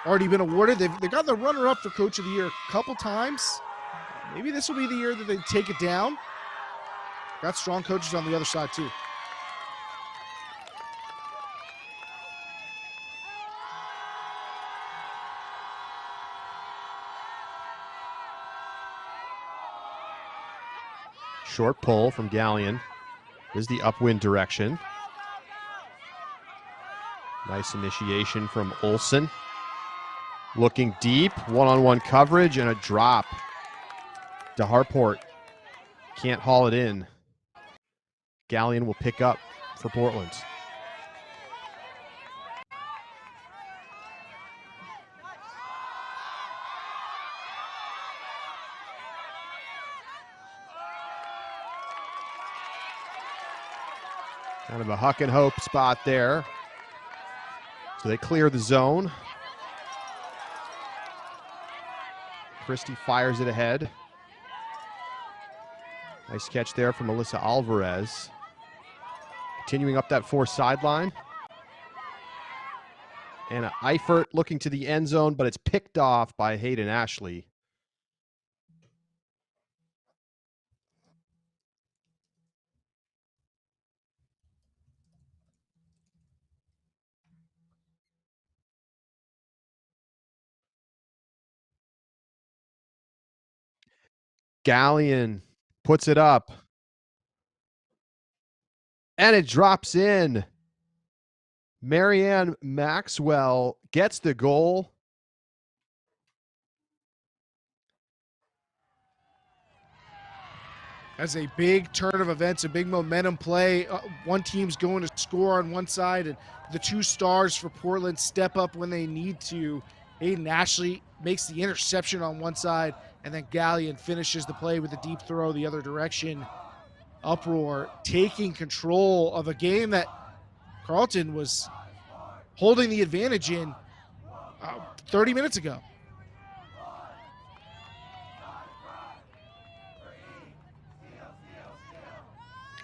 already been awarded. They've got the runner-up for Coach of the Year a couple times. Maybe this will be the year that they take it down. Got strong coaches on the other side, too. Short pull from Gallion. This is the upwind direction. Nice initiation from Olsen. Looking deep, one-on-one coverage and a drop. DeHarport can't haul it in. Galleon will pick up for Portland. Kind of a huck and hope spot there. So they clear the zone. Christie fires it ahead. Nice catch there from Melissa Alvarez. Continuing up that 4 sideline. And Eifert looking to the end zone, but it's picked off by Hayden Ashley. Galleon puts it up. And it drops in. Marianne Maxwell gets the goal. That's a big turn of events, a big momentum play. One team's going to score on one side, and the 2 stars for Portland step up when they need to. Hayden Ashley makes the interception on one side, and then Galleon finishes the play with a deep throw the other direction. Uproar taking control of a game that Carlton was holding the advantage in 30 minutes ago.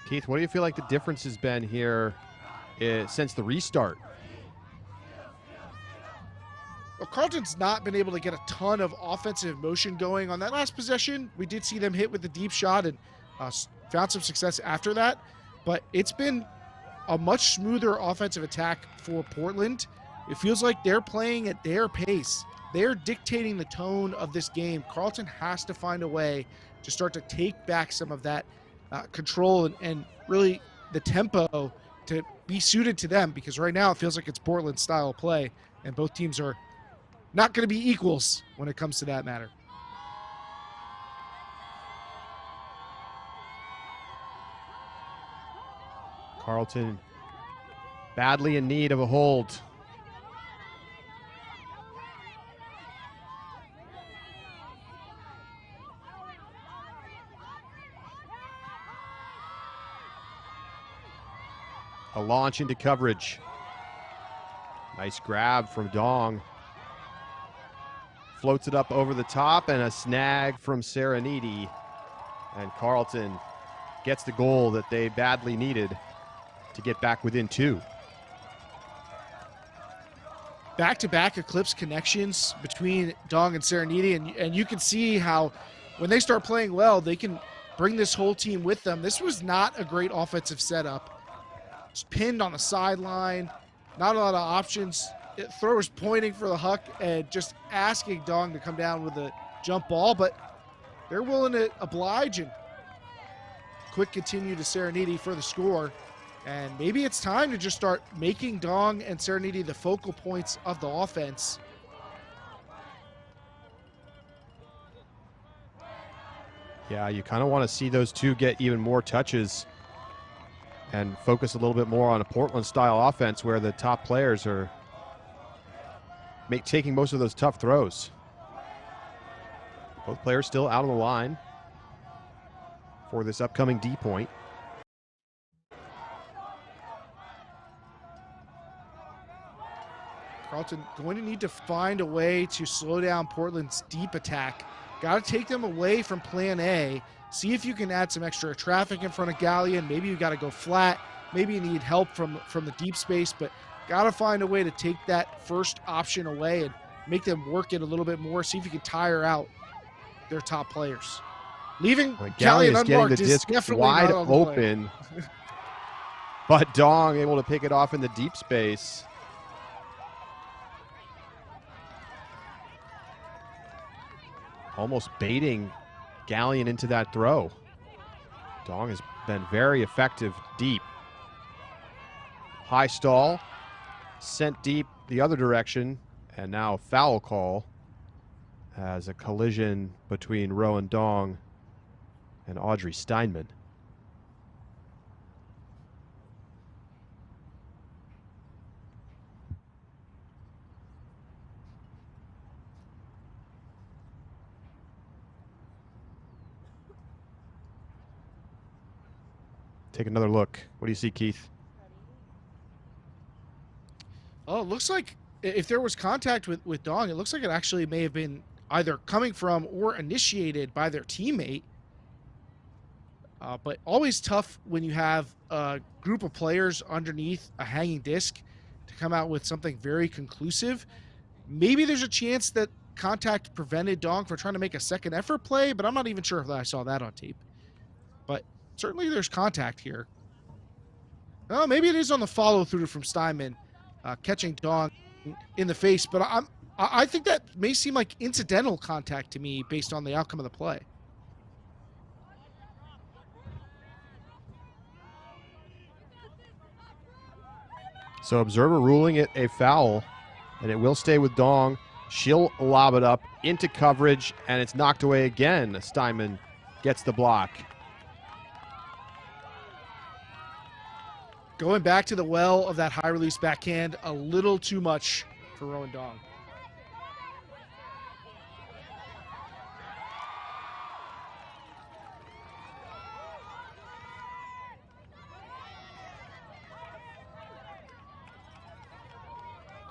Keith, what do you feel like the difference has been here since the restart? Well, Carlton's not been able to get a ton of offensive motion going on that last possession. We did see them hit with the deep shot and found some success after that, but it's been a much smoother offensive attack for Portland. It feels like they're playing at their pace. They're dictating the tone of this game. Carlton has to find a way to start to take back some of that control and really the tempo to be suited to them, because right now it feels like it's Portland style play, and both teams are not going to be equals when it comes to that matter. Carlton badly in need of a hold. A launch into coverage. Nice grab from Dong. Floats it up over the top, and a snag from Serenity. And Carlton gets the goal that they badly needed to get back within 2. Back-to-back Eclipse connections between Dong and Serenity, and you can see how when they start playing well, they can bring this whole team with them. This was not a great offensive setup. Just pinned on the sideline, not a lot of options. Throwers pointing for the huck and just asking Dong to come down with a jump ball, but they're willing to oblige, and quick continue to Serenity for the score. And maybe it's time to just start making Dong and Serenity the focal points of the offense. Yeah, you kind of want to see those two get even more touches and focus a little bit more on a Portland-style offense where the top players are taking most of those tough throws. Both players still out on the line for this upcoming D point. Carlton going to need to find a way to slow down Portland's deep attack. Got to take them away from plan A. See if you can add some extra traffic in front of Galleon. Maybe you got to go flat. Maybe you need help from the deep space, but got to find a way to take that first option away and make them work it a little bit more. See if you can tire out their top players. Leaving Galleon unmarked is definitely wide not on the open, but Dong able to pick it off in the deep space. Almost baiting Galleon into that throw. Dong has been very effective deep. High stall, sent deep the other direction, and now a foul call as a collision between Rowan Dong and Audrey Steinman. Take another look. What do you see, Keith? Oh, it looks like if there was contact with Dong, it looks like it actually may have been either coming from or initiated by their teammate. But always tough when you have a group of players underneath a hanging disc to come out with something very conclusive. Maybe there's a chance that contact prevented Dong from trying to make a second effort play, but I'm not even sure if I saw that on tape. But certainly there's contact here. Oh, maybe it is on the follow through from Steinman, catching Dong in the face. But I think that may seem like incidental contact to me based on the outcome of the play. So observer ruling it a foul, and it will stay with Dong. She'll lob it up into coverage, and it's knocked away again. Steinman gets the block. Going back to the well of that high release backhand, a little too much for Rowan Dong.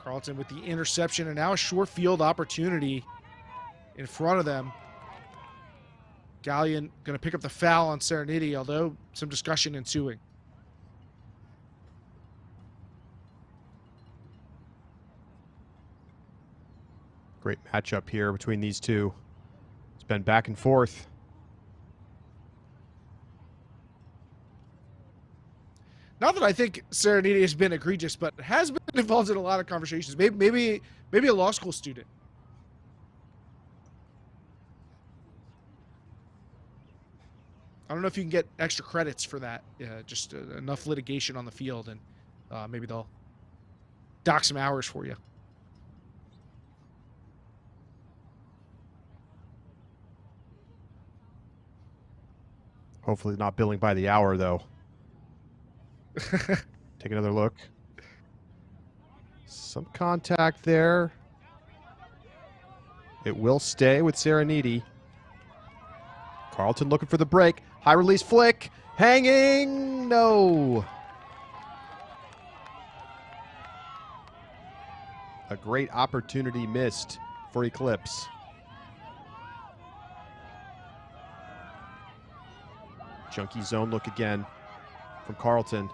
Carlton with the interception, and now a short field opportunity in front of them. Gallion going to pick up the foul on Serenity, although some discussion ensuing. Great matchup here between these two. It's been back and forth. Not that I think Serenity has been egregious, but has been involved in a lot of conversations. Maybe a law school student. I don't know if you can get extra credits for that. Just enough litigation on the field, and maybe they'll dock some hours for you. Hopefully not billing by the hour, though. Take another look. Some contact there. It will stay with Serenity. Carlton looking for the break. High release flick. Hanging. No. A great opportunity missed for Eclipse. Junkie zone look again from Carlton.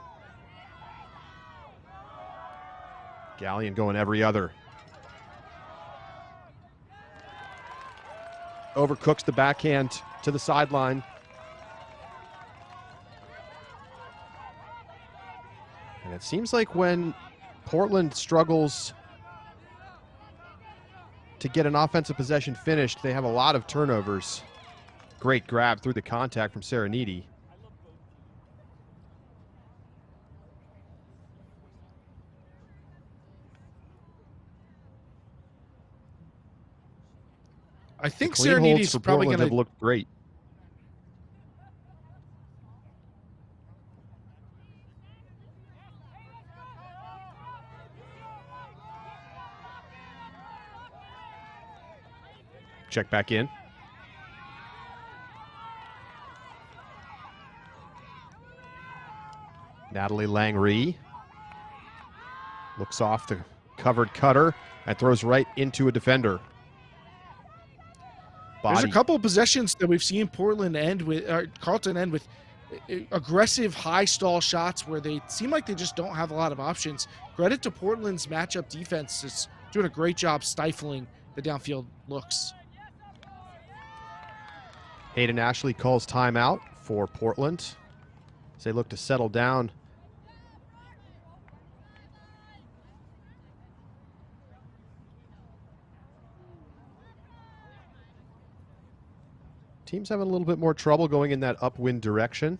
Gallion going every other. Overcooks the backhand to the sideline. And it seems like when Portland struggles to get an offensive possession finished, they have a lot of turnovers. Great grab through the contact from Serenity. I think Clean Serenity's holds for probably Portland going have looked great. Check back in. Natalie Langry looks off the covered cutter and throws right into a defender. There's a couple of possessions that we've seen Portland end with, Carlton end with aggressive high stall shots where they seem like they just don't have a lot of options. Credit to Portland's matchup defense. It's doing a great job stifling the downfield looks. Hayden Ashley calls timeout for Portland as they look to settle down. Team's having a little bit more trouble going in that upwind direction.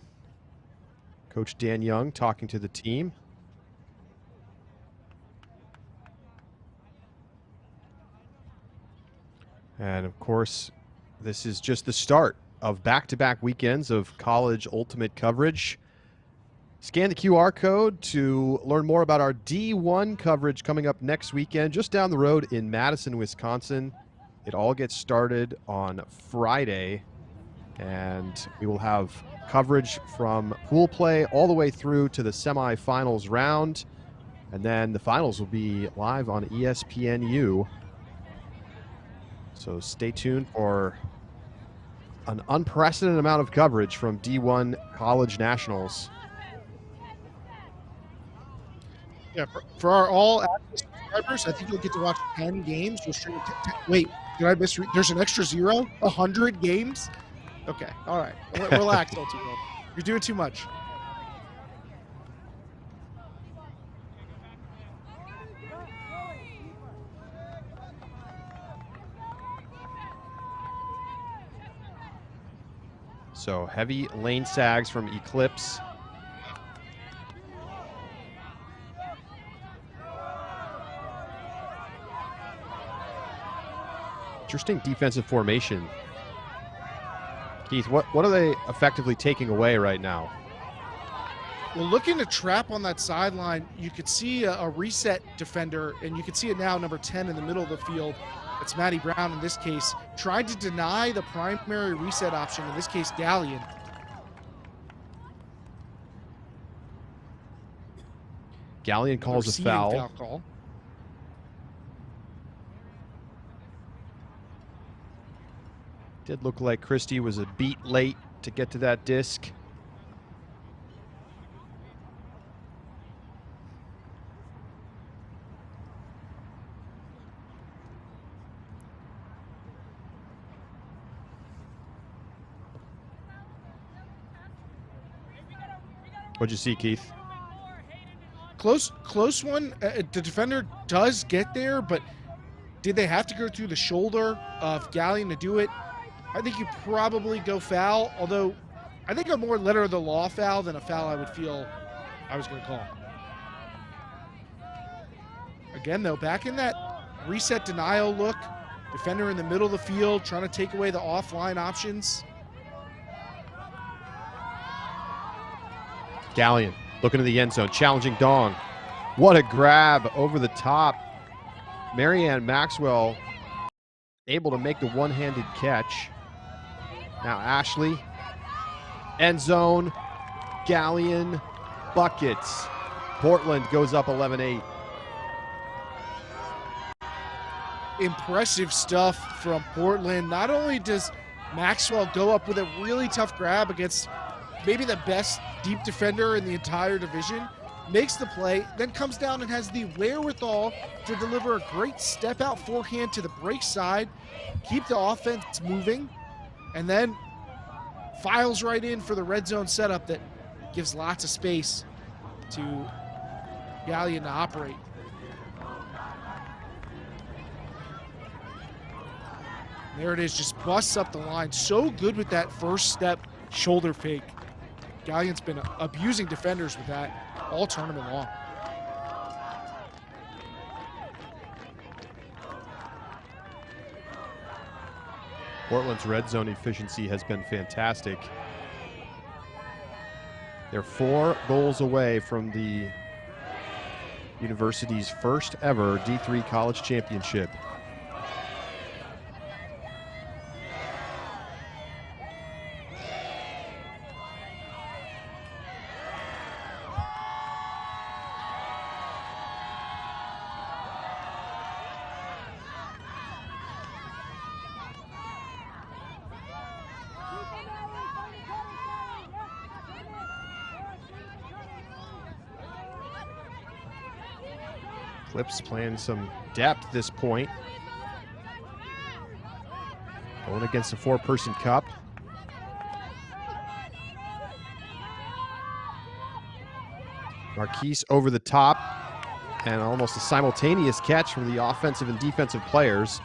Coach Dan Young talking to the team. And of course, this is just the start of back-to-back weekends of college ultimate coverage. Scan the QR code to learn more about our D1 coverage coming up next weekend, just down the road in Madison, Wisconsin. It all gets started on Friday, and we will have coverage from pool play all the way through to the semifinals round. And then the finals will be live on ESPNU. So stay tuned for an unprecedented amount of coverage from D1 College Nationals. Yeah, for our all access subscribers, I think you'll get to watch 10 games. You'll stream wait, did I miss? There's an extra 0? 100 games? Okay, all right. Relax, Ultiworld. You're doing too much. So heavy lane sags from Eclipse. Interesting defensive formation. Keith, what are they effectively taking away right now? Well, looking to trap on that sideline, you could see a reset defender, and you can see it now, number 10 in the middle of the field. It's Matty Brown in this case, tried to deny the primary reset option, in this case, Galleon. Galleon calls a foul. Call. Did look like Christie was a beat late to get to that disc. What'd you see, Keith? Close one. The defender does get there, but did they have to go through the shoulder of Galleon to do it? I think you probably go foul, although I think a more letter of the law foul than a foul I would feel I was going to call. Again, though, back in that reset denial look, defender in the middle of the field trying to take away the offline options. Galleon looking to the end zone, challenging Dong. What a grab over the top. Marianne Maxwell able to make the one-handed catch. Now Ashley, end zone, Galleon, buckets. Portland goes up 11-8. Impressive stuff from Portland. Not only does Maxwell go up with a really tough grab against maybe the best deep defender in the entire division, makes the play, then comes down and has the wherewithal to deliver a great step out forehand to the break side, keep the offense moving, and then files right in for the red zone setup that gives lots of space to Galleon to operate. There it is, just busts up the line. So good with that first step shoulder fake. Galleon's been abusing defenders with that all tournament long. Portland's red zone efficiency has been fantastic. They're 4 goals away from the university's first ever D3 college championship. Clips playing some depth at this point. Going against a 4-person cup. Marquise over the top, and almost a simultaneous catch from the offensive and defensive players.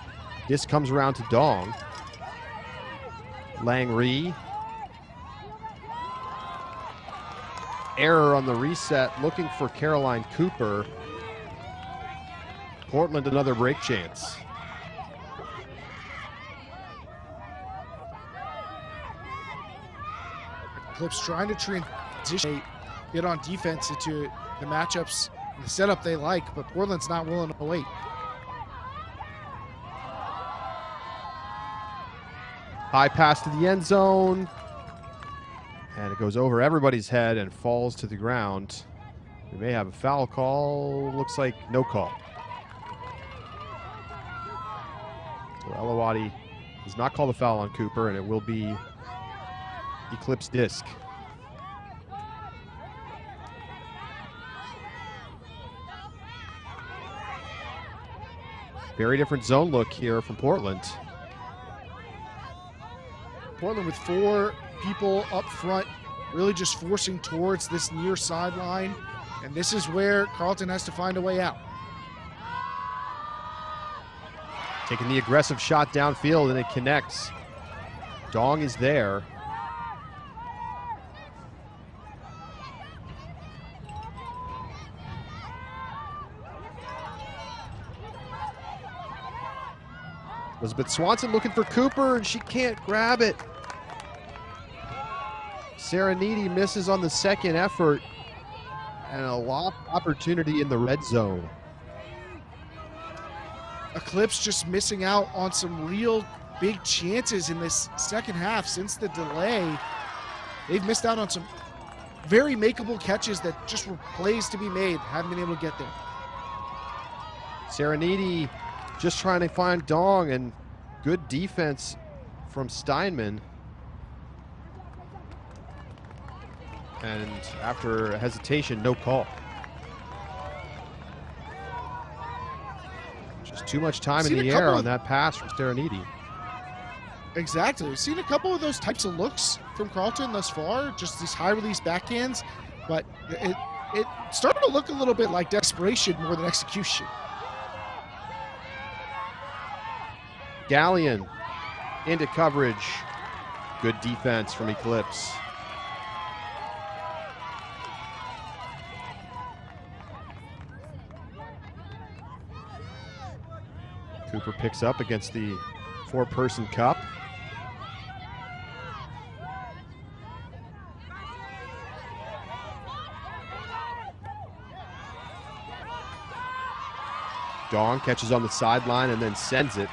This comes around to Dong. Langry. Error on the reset, looking for Caroline Cooper. Portland another break chance. Clips trying to transition, get on defense into the matchups, the setup they like, but Portland's not willing to wait. High pass to the end zone. And it goes over everybody's head and falls to the ground. We may have a foul call. Looks like no call. So Elawadi does not call the foul on Cooper, and it will be Eclipse disc. Very different zone look here from Portland. Portland with 4 people up front, really just forcing towards this near sideline. And this is where Carlton has to find a way out. Taking the aggressive shot downfield, and it connects. Dong is there. Elizabeth Swanson looking for Cooper, and she can't grab it. Serenity misses on the second effort, and a lot of opportunity in the red zone. Eclipse just missing out on some real big chances in this second half since the delay. They've missed out on some very makeable catches that just were plays to be made, haven't been able to get there. Serenity just trying to find Dong, and good defense from Steinman. And after hesitation, no call. Just too much time in the air on that pass from Serenity. Exactly. We've seen a couple of those types of looks from Carlton thus far, just these high release backhands, but it started to look a little bit like desperation more than execution. Gallion into coverage. Good defense from Eclipse. Cooper picks up against the 4-person cup. Dong catches on the sideline and then sends it.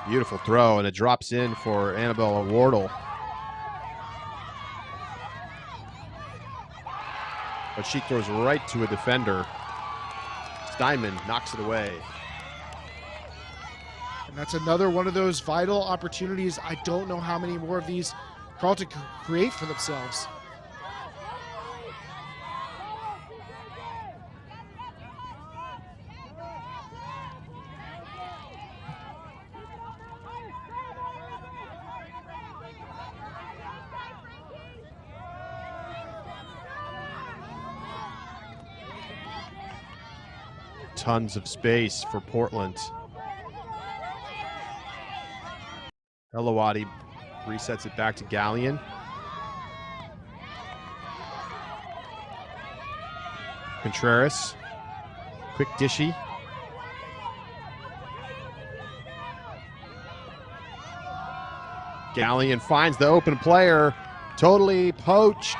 Beautiful throw, and it drops in for Annabella Wardle. But she throws right to a defender. Steinman knocks it away. And that's another one of those vital opportunities. I don't know how many more of these Carlton can create for themselves. Tons of space for Portland. Elawadi resets it back to Gallion. Contreras, quick dishy. Gallion finds the open player, totally poached.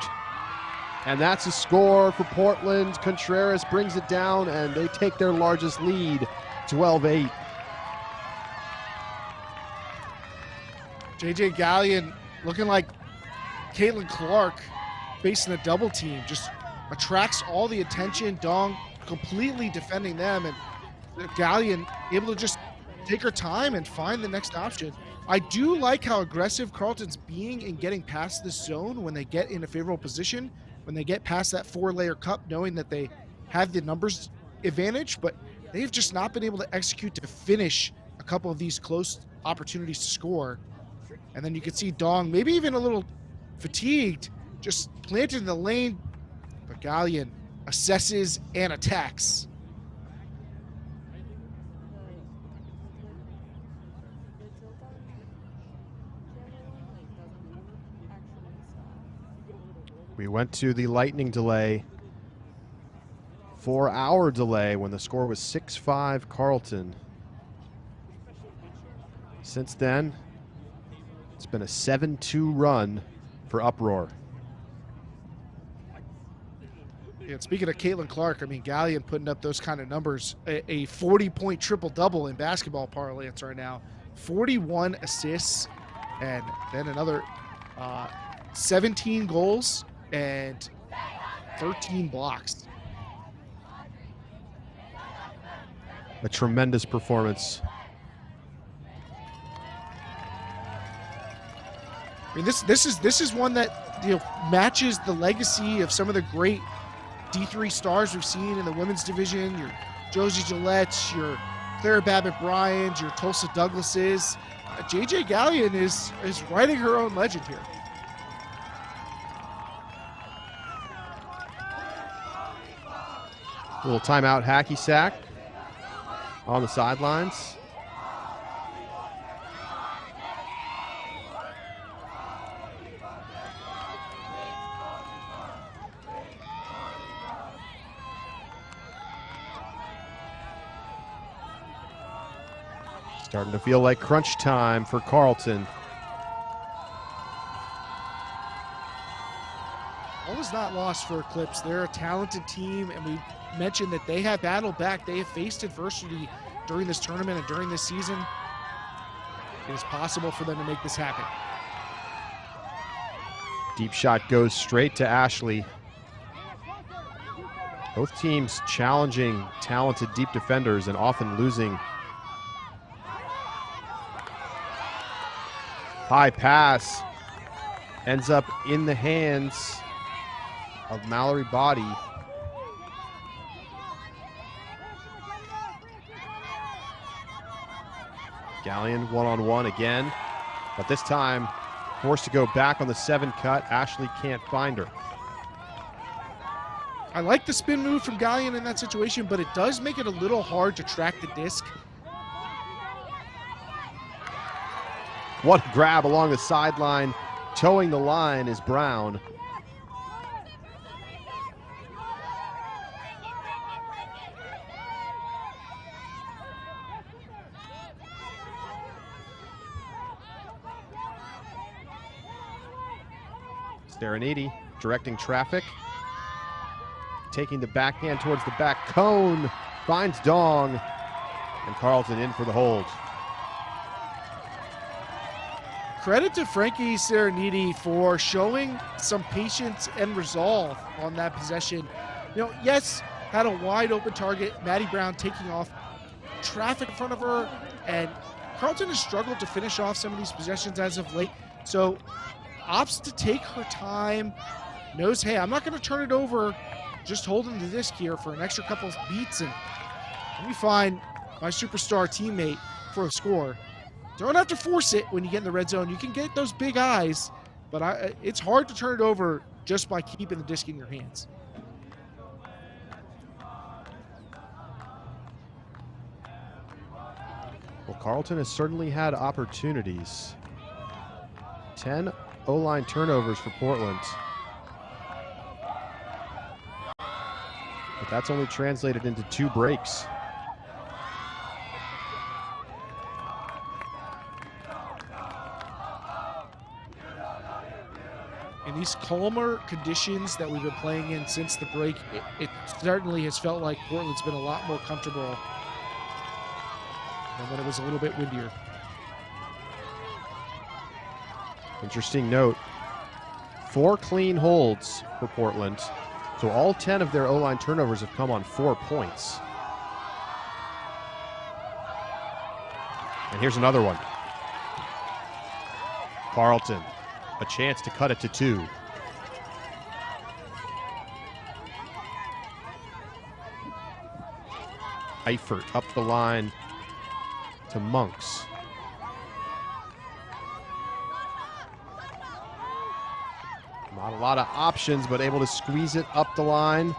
And that's a score for Portland. Contreras brings it down, and they take their largest lead, 12-8. JJ Gallion looking like Caitlin Clark facing a double team, just attracts all the attention. Dong completely defending them, and Gallion able to just take her time and find the next option. I do like how aggressive Carlton's being in getting past this zone when they get in a favorable position, when they get past that 4-layer cup, knowing that they have the numbers advantage, but they've just not been able to execute to finish a couple of these close opportunities to score. And then you can see Dong, maybe even a little fatigued, just planted in the lane, but Gallion assesses and attacks. We went to the lightning delay, 4-hour delay when the score was 6-5 Carlton. Since then, it's been a 7-2 run for Uproar. Yeah, speaking of Caitlin Clark, I mean, Gallion putting up those kind of numbers, a 40-point triple-double in basketball parlance right now, 41 assists, and then another 17 goals and 13 blocks. A tremendous performance. I mean, this is one that, you know, matches the legacy of some of the great D3 stars we've seen in the women's division. Your Josie Gillette's, your Clara Babbitt-Bryans, your Tulsa Douglases. JJ Gallion is writing her own legend here. Little timeout hacky sack on the sidelines. Starting to feel like crunch time for Carlton. All is not lost for Eclipse. They're a talented team, and we mentioned that they have battled back. They have faced adversity during this tournament and during this season. It is possible for them to make this happen. Deep shot goes straight to Ashley. Both teams challenging talented deep defenders and often losing. High pass ends up in the hands of Mallory Body. Gallion one-on-one again, but this time forced to go back on the 7 cut. Ashley can't find her. I like the spin move from Gallion in that situation, but it does make it a little hard to track the disc. What a grab along the sideline. Towing the line is Brown. Stariniti directing traffic. Taking the backhand towards the back cone. Finds Dong. And Carlton in for the hold. Credit to Frankie Sereniti for showing some patience and resolve on that possession. You know, yes, had a wide open target, Maddie Brown taking off, traffic in front of her, and Carlton has struggled to finish off some of these possessions as of late. So opts to take her time, knows, hey, I'm not going to turn it over, just holding the disc here for an extra couple of beats, and let me find my superstar teammate for a score. Don't have to force it when you get in the red zone. You can get those big eyes, but it's hard to turn it over just by keeping the disc in your hands. Well, Carlton has certainly had opportunities. 10 O-line turnovers for Portland. But that's only translated into 2 breaks. In these calmer conditions that we've been playing in since the break, it certainly has felt like Portland's been a lot more comfortable than when it was a little bit windier. Interesting note, 4 clean holds for Portland. So all 10 of their O-line turnovers have come on 4 points. And here's another one. Carlton, a chance to cut it to 2. Eifert up the line to Monks. Not a lot of options, but able to squeeze it up the line.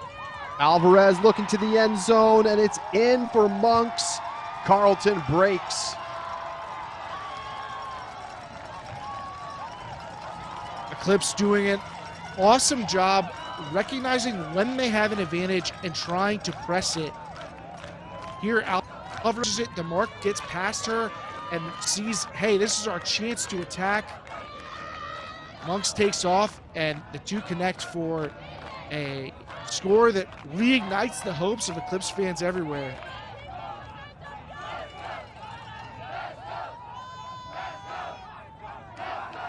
Alvarez looking to the end zone, and it's in for Monks. Carlton breaks. Eclipse doing an awesome job recognizing when they have an advantage and trying to press it. Here, Alvarez it. DeMarc gets past her and sees, hey, this is our chance to attack. Monks takes off, and the 2 connect for a score that reignites the hopes of Eclipse fans everywhere.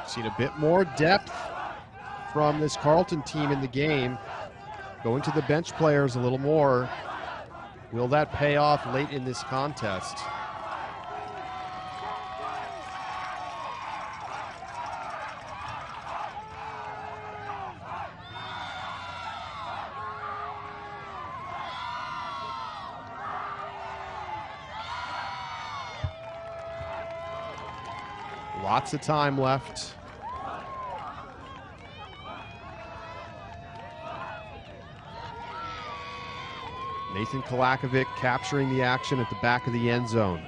Seen a bit more depth from this Carlton team in the game. Going to the bench players a little more. Will that pay off late in this contest? Lots of time left. Nathan Kalakovic capturing the action at the back of the end zone.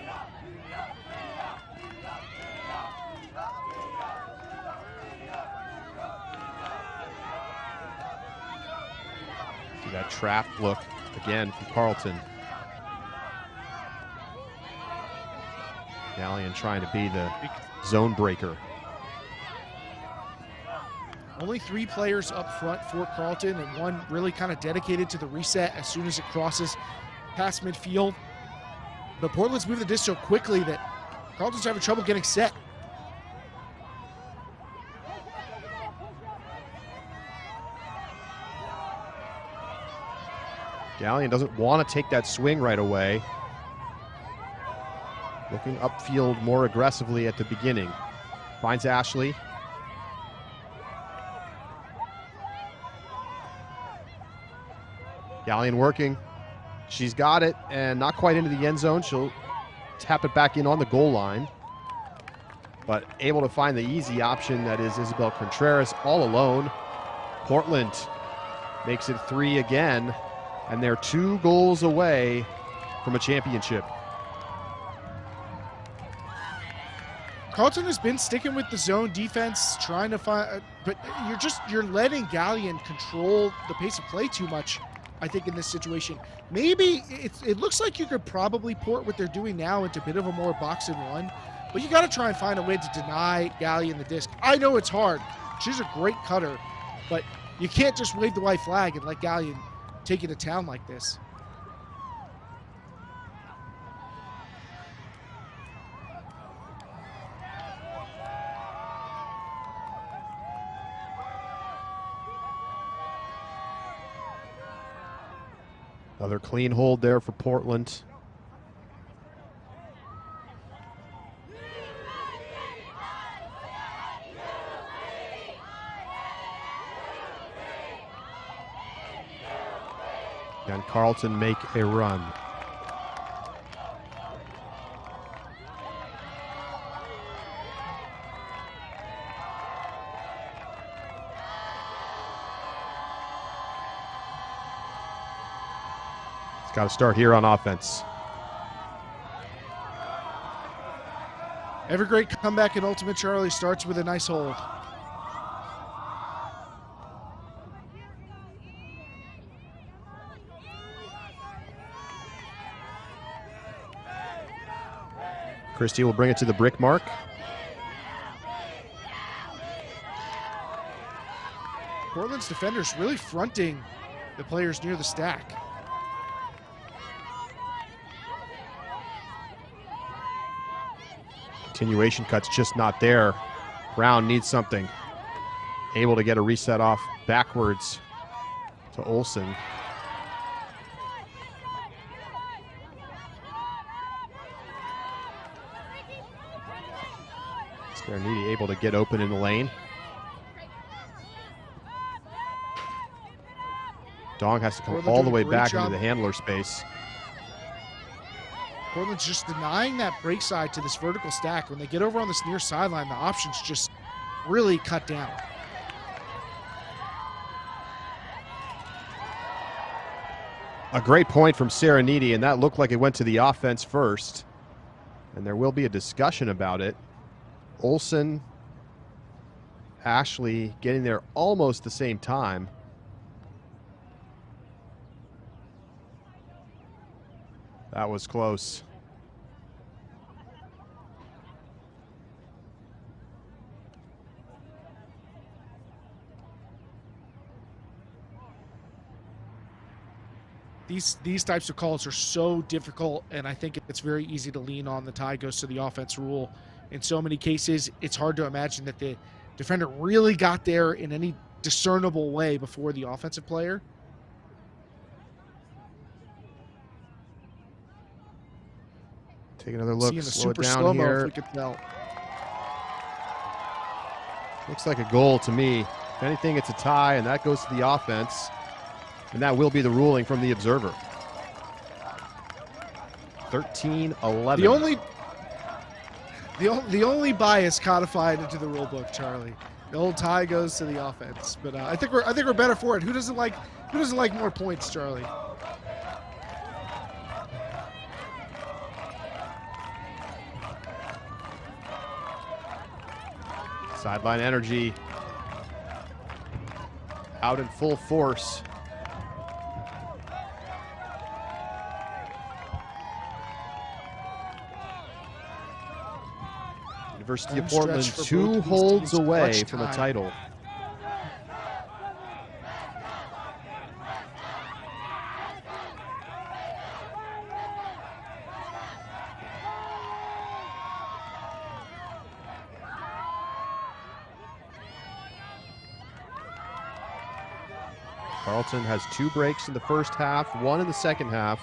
See that trap look again from Carlton. Gallion trying to be the zone breaker. Only 3 players up front for Carlton, and one really kind of dedicated to the reset as soon as it crosses past midfield. But Portland's moving the disc so quickly that Carlton's having trouble getting set. Gallion doesn't want to take that swing right away. Looking upfield more aggressively at the beginning. Finds Ashley. Gallion working. She's got it, and not quite into the end zone. She'll tap it back in on the goal line. But able to find the easy option, that is Isabel Contreras all alone. Portland makes it 3 again, and they're 2 goals away from a championship. Carlton has been sticking with the zone defense, trying to find, but you're letting Gallion control the pace of play too much, I think, in this situation. Maybe it looks like you could probably port what they're doing now into a bit of a more box and one, but you got to try and find a way to deny Gallion the disc. I know it's hard. She's a great cutter, but you can't just wave the white flag and let Gallion take it to town like this. Another clean hold there for Portland. And Carlton make a run. Got to start here on offense. Every great comeback in Ultimate Charlie starts with a nice hold. Christie will bring it to the brick mark. Portland's defenders really fronting the players near the stack. Continuation cut's just not there. Brown needs something. Able to get a reset off backwards to Olsen. Scaraniti able to get open in the lane. Dong has to come all the way back into the handler space. Portland's just denying that break side to this vertical stack. When they get over on this near sideline, the options just really cut down. A great point from Sereniti, and that looked like it went to the offense first. And there will be a discussion about it. Olsen, Ashley getting there almost the same time. That was close. These types of calls are so difficult, and I think it's very easy to lean on the tie goes to the offense rule. In so many cases, it's hard to imagine that the defender really got there in any discernible way before the offensive player. Take another look, Seeing the slow it super down slow-mo, here. if we could tell. Looks like a goal to me. If anything, it's a tie, and that goes to the offense. And that will be the ruling from the observer. 13-11. The only bias codified into the rule book, Charlie. The old tie goes to the offense, but I think we're better for it. Who doesn't like more points, Charlie? Sideline energy out in full force. University of Portland 2 holds away from the title. Carlton has 2 breaks in the first half, 1 in the second half.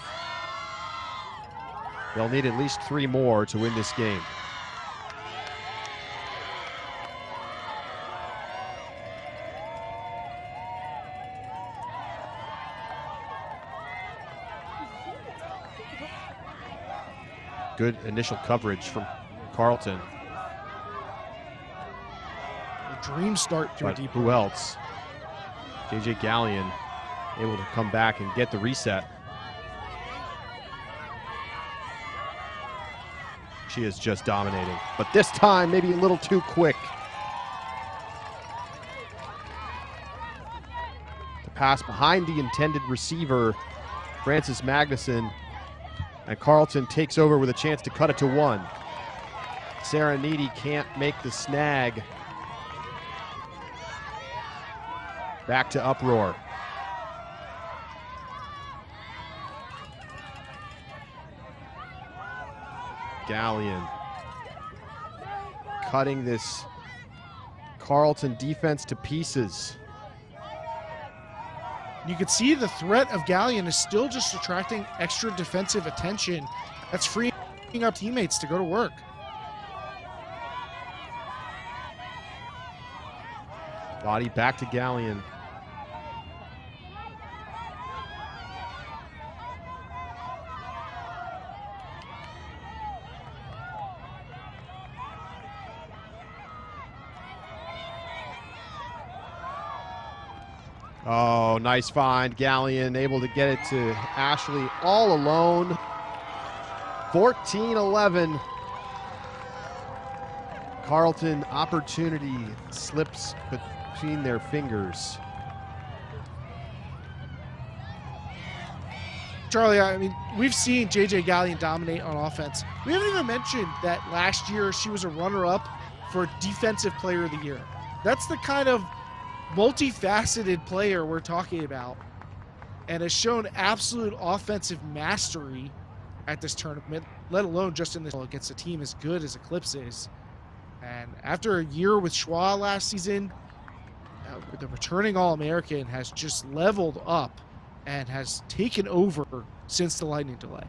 They'll need at least 3 more to win this game. Good initial coverage from Carlton. A dream start to a deep. Who else? J.J. Gallion able to come back and get the reset. She is just dominating, but this time maybe a little too quick. The pass behind the intended receiver, Francis Magnuson, and Carlton takes over with a chance to cut it to 1. Sarah Needy can't make the snag. Back to uproar. Gallion cutting this Carlton defense to pieces. You can see the threat of Gallion is still just attracting extra defensive attention. That's freeing up teammates to go to work. Body back to Gallion. Oh, nice find. Gallion able to get it to Ashley all alone. 14-11. Carlton opportunity slips between their fingers. Charlie, I mean, we've seen J.J. Gallion dominate on offense. We haven't even mentioned that last year she was a runner-up for Defensive Player of the Year. That's the kind of multifaceted player we're talking about, and has shown absolute offensive mastery at this tournament, let alone just in this against a team as good as Eclipse is. And after a year with Schwa last season, the returning All-American has just leveled up and has taken over since the Lightning delay.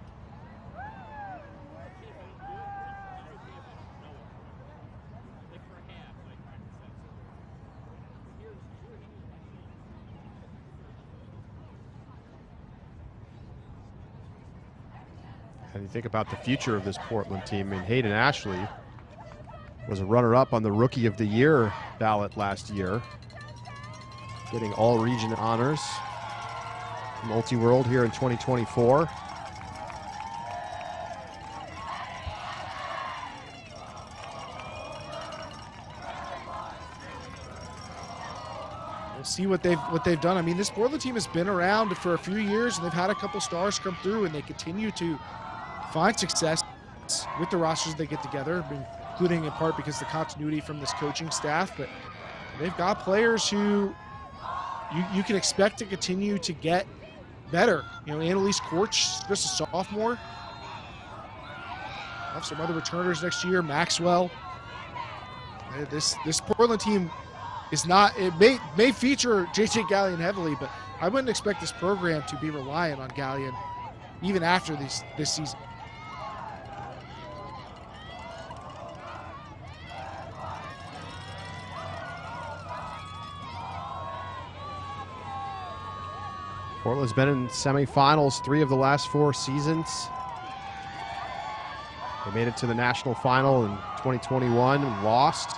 And you think about the future of this Portland team. I mean, Hayden Ashley was a runner-up on the Rookie of the Year ballot last year, getting all region honors from Ultiworld here in 2024. We'll see what they've done. I mean, this Portland team has been around for a few years, and they've had a couple stars come through, and they continue to find success with the rosters they get together, including in part because of the continuity from this coaching staff. But they've got players who you can expect to continue to get better. You know, Annalise Korch, just a sophomore. We'll have some other returners next year. Maxwell. This Portland team is not, it may feature JJ Gallion heavily, but I wouldn't expect this program to be reliant on Gallion even after this season. Portland's been in semifinals 3 of the last 4 seasons. They made it to the national final in 2021 and lost.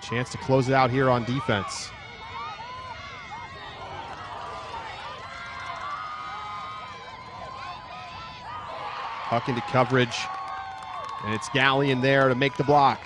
Chance to close it out here on defense. Puck into coverage, and it's Gallion there to make the block.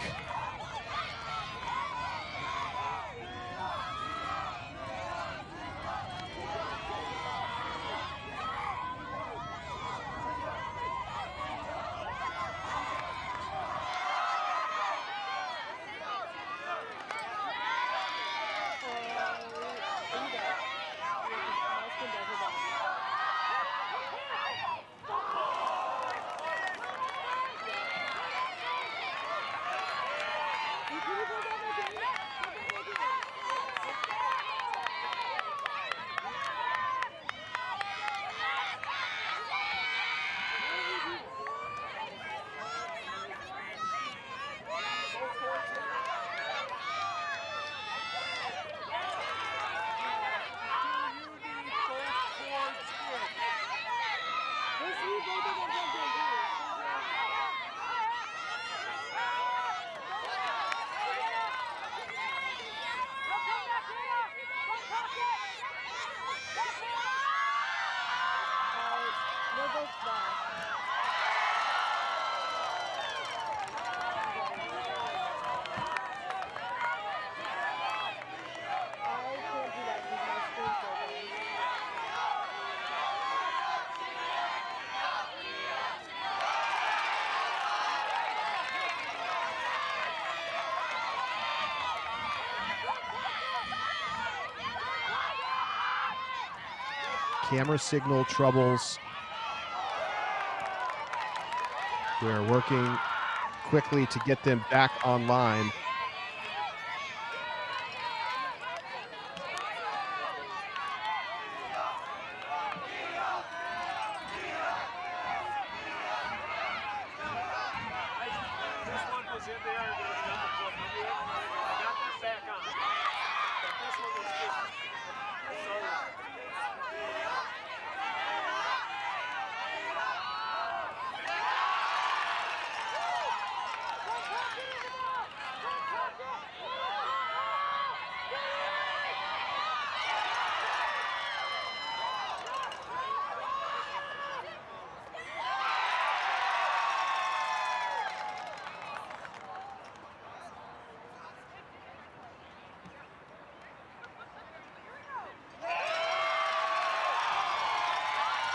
Camera signal troubles. We're working quickly to get them back online.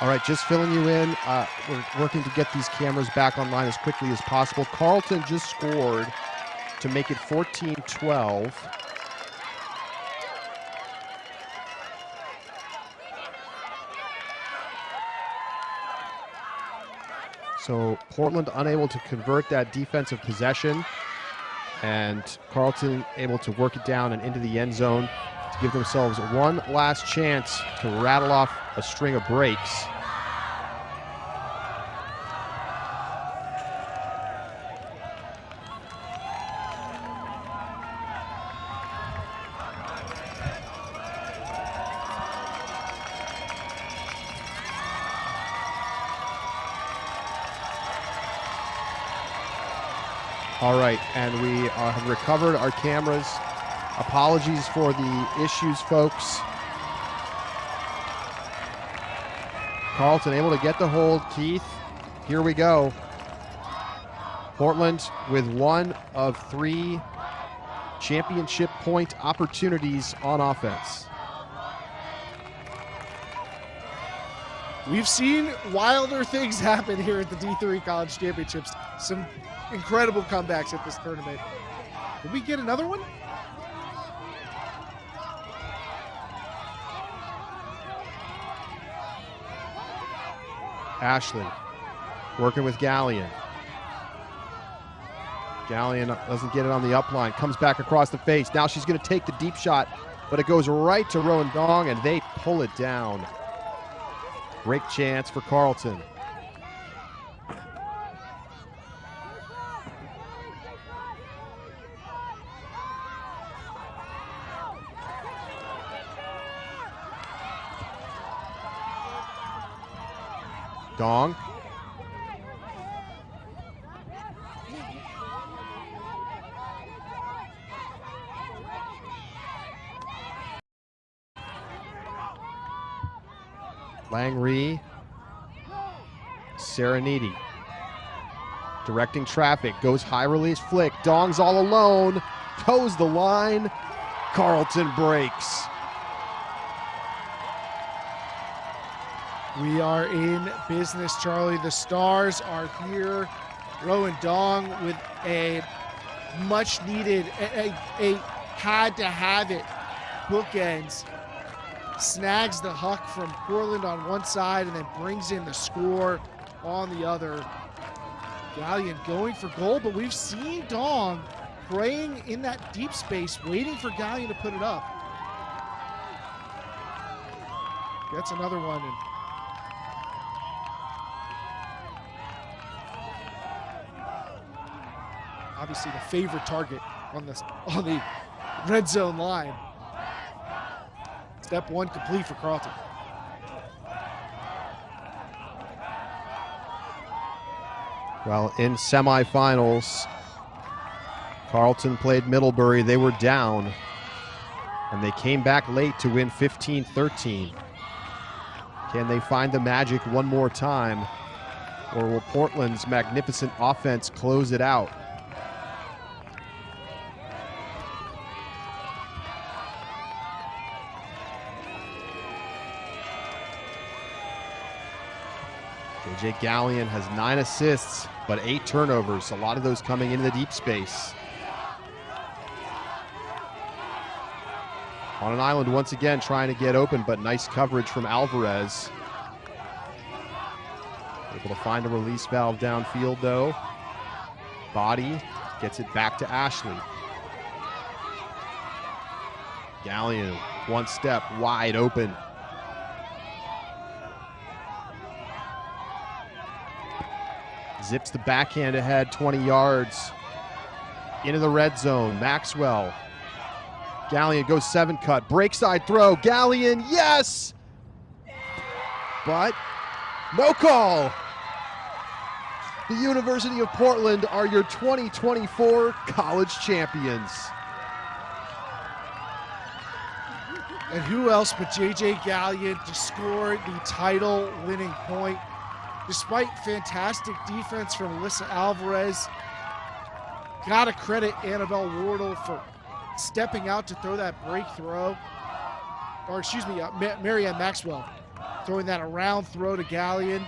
All right, just filling you in. We're working to get these cameras back online as quickly as possible. Carlton just scored to make it 14-12. So Portland unable to convert that defensive possession, and Carlton able to work it down and into the end zone to give themselves one last chance to rattle off a string of breaks. All right, and we have recovered our cameras. Apologies for the issues, folks. Carlton able to get the hold. Keith, here we go. Portland with one of 3 championship point opportunities on offense. We've seen wilder things happen here at the D3 College Championships. Some incredible comebacks at this tournament. Did we get another one? Ashley working with Gallion. Gallion doesn't get it on the up line, comes back across the face. Now she's going to take the deep shot, but it goes right to Rowan Dong, and they pull it down. Break chance for Carlton. Dong. Langry. Sereniti. Directing traffic. Goes high release flick. Dong's all alone. Toes the line. Carlton breaks. We are in business, Charlie. The Stars are here. Rowan Dong with a much needed, a had to have it bookends. Snags the huck from Portland on one side and then brings in the score on the other. Gallion going for goal, but we've seen Dong praying in that deep space, waiting for Gallion to put it up. Gets another one. And obviously the favorite target on the red zone line. Step one complete for Carlton. Well, in semifinals, Carlton played Middlebury. They were down, and they came back late to win 15-13. Can they find the magic one more time, or will Portland's magnificent offense close it out? J.J. Gallion has 9 assists, but 8 turnovers, a lot of those coming into the deep space. On an island once again, trying to get open, but nice coverage from Alvarez. Able to find a release valve downfield, though. Body gets it back to Ashley. Gallion, one step, wide open. Zips the backhand ahead, 20 yards. Into the red zone, Maxwell. Gallion goes 7-cut, break side throw, Gallion, yes! But no call. The University of Portland are your 2024 college champions. And who else but J.J. Gallion to score the title-winning point. Despite fantastic defense from Alyssa Alvarez, gotta credit Annabelle Wardle for stepping out to throw that break throw. Or excuse me, Marianne Maxwell throwing that around throw to Gallion.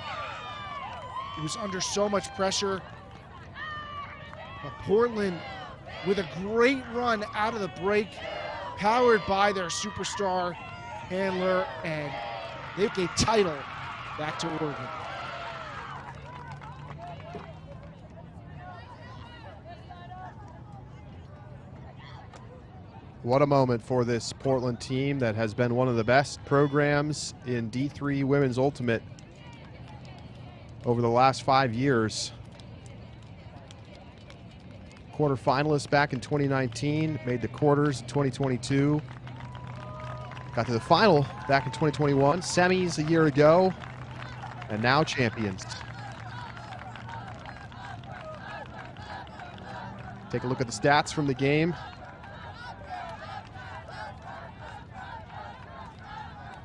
He was under so much pressure. But Portland with a great run out of the break, powered by their superstar handler, and they take a title back to Oregon. What a moment for this Portland team that has been one of the best programs in D3 Women's Ultimate over the last 5 years. Quarterfinalists back in 2019, made the quarters in 2022. Got to the final back in 2021, semis a year ago, and now champions. Take a look at the stats from the game.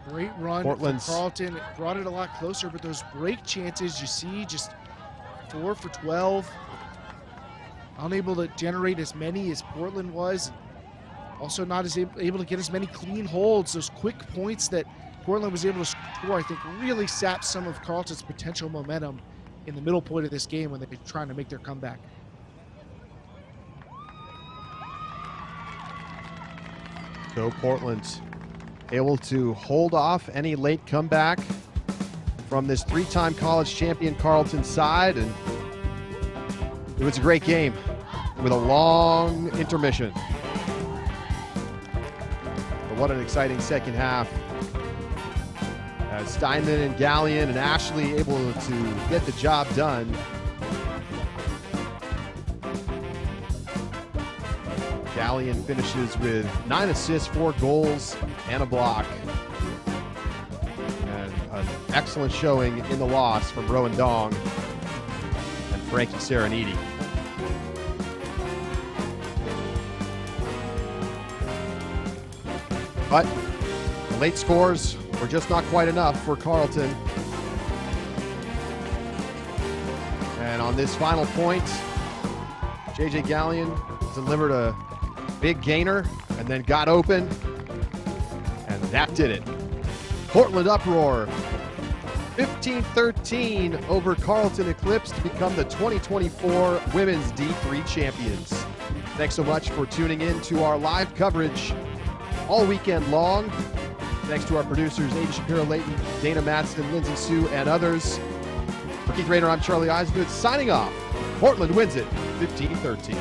Great run Portland's from Carlton. It brought it a lot closer, but those break chances you see, just 4 for 12. Unable to generate as many as Portland was. Also not as able to get as many clean holds. Those quick points that Portland was able to score, I think, really sapped some of Carlton's potential momentum in the middle point of this game when they're trying to make their comeback. So Portland's able to hold off any late comeback from this 3-time college champion Carlton side, and it was a great game. with a long intermission. But what an exciting second half. As Steinman and Gallion and Ashley able to get the job done. Gallion finishes with 9 assists, 4 goals, and a block. And an excellent showing in the loss from Rowan Dong and Frankie Sereniti. But the late scores were just not quite enough for Carlton. And on this final point, J.J. Gallion delivered a big gainer and then got open, and that did it. Portland Uproar 15-13 over Carlton Eclipse to become the 2024 Women's D3 champions. Thanks so much for tuning in to our live coverage all weekend long. Thanks to our producers, Amy Shapiro-Layton, Dana Madsen, Lindsay Sue, and others. For Keith Rayner, I'm Charlie Eisenhuth, signing off. Portland wins it 15-13.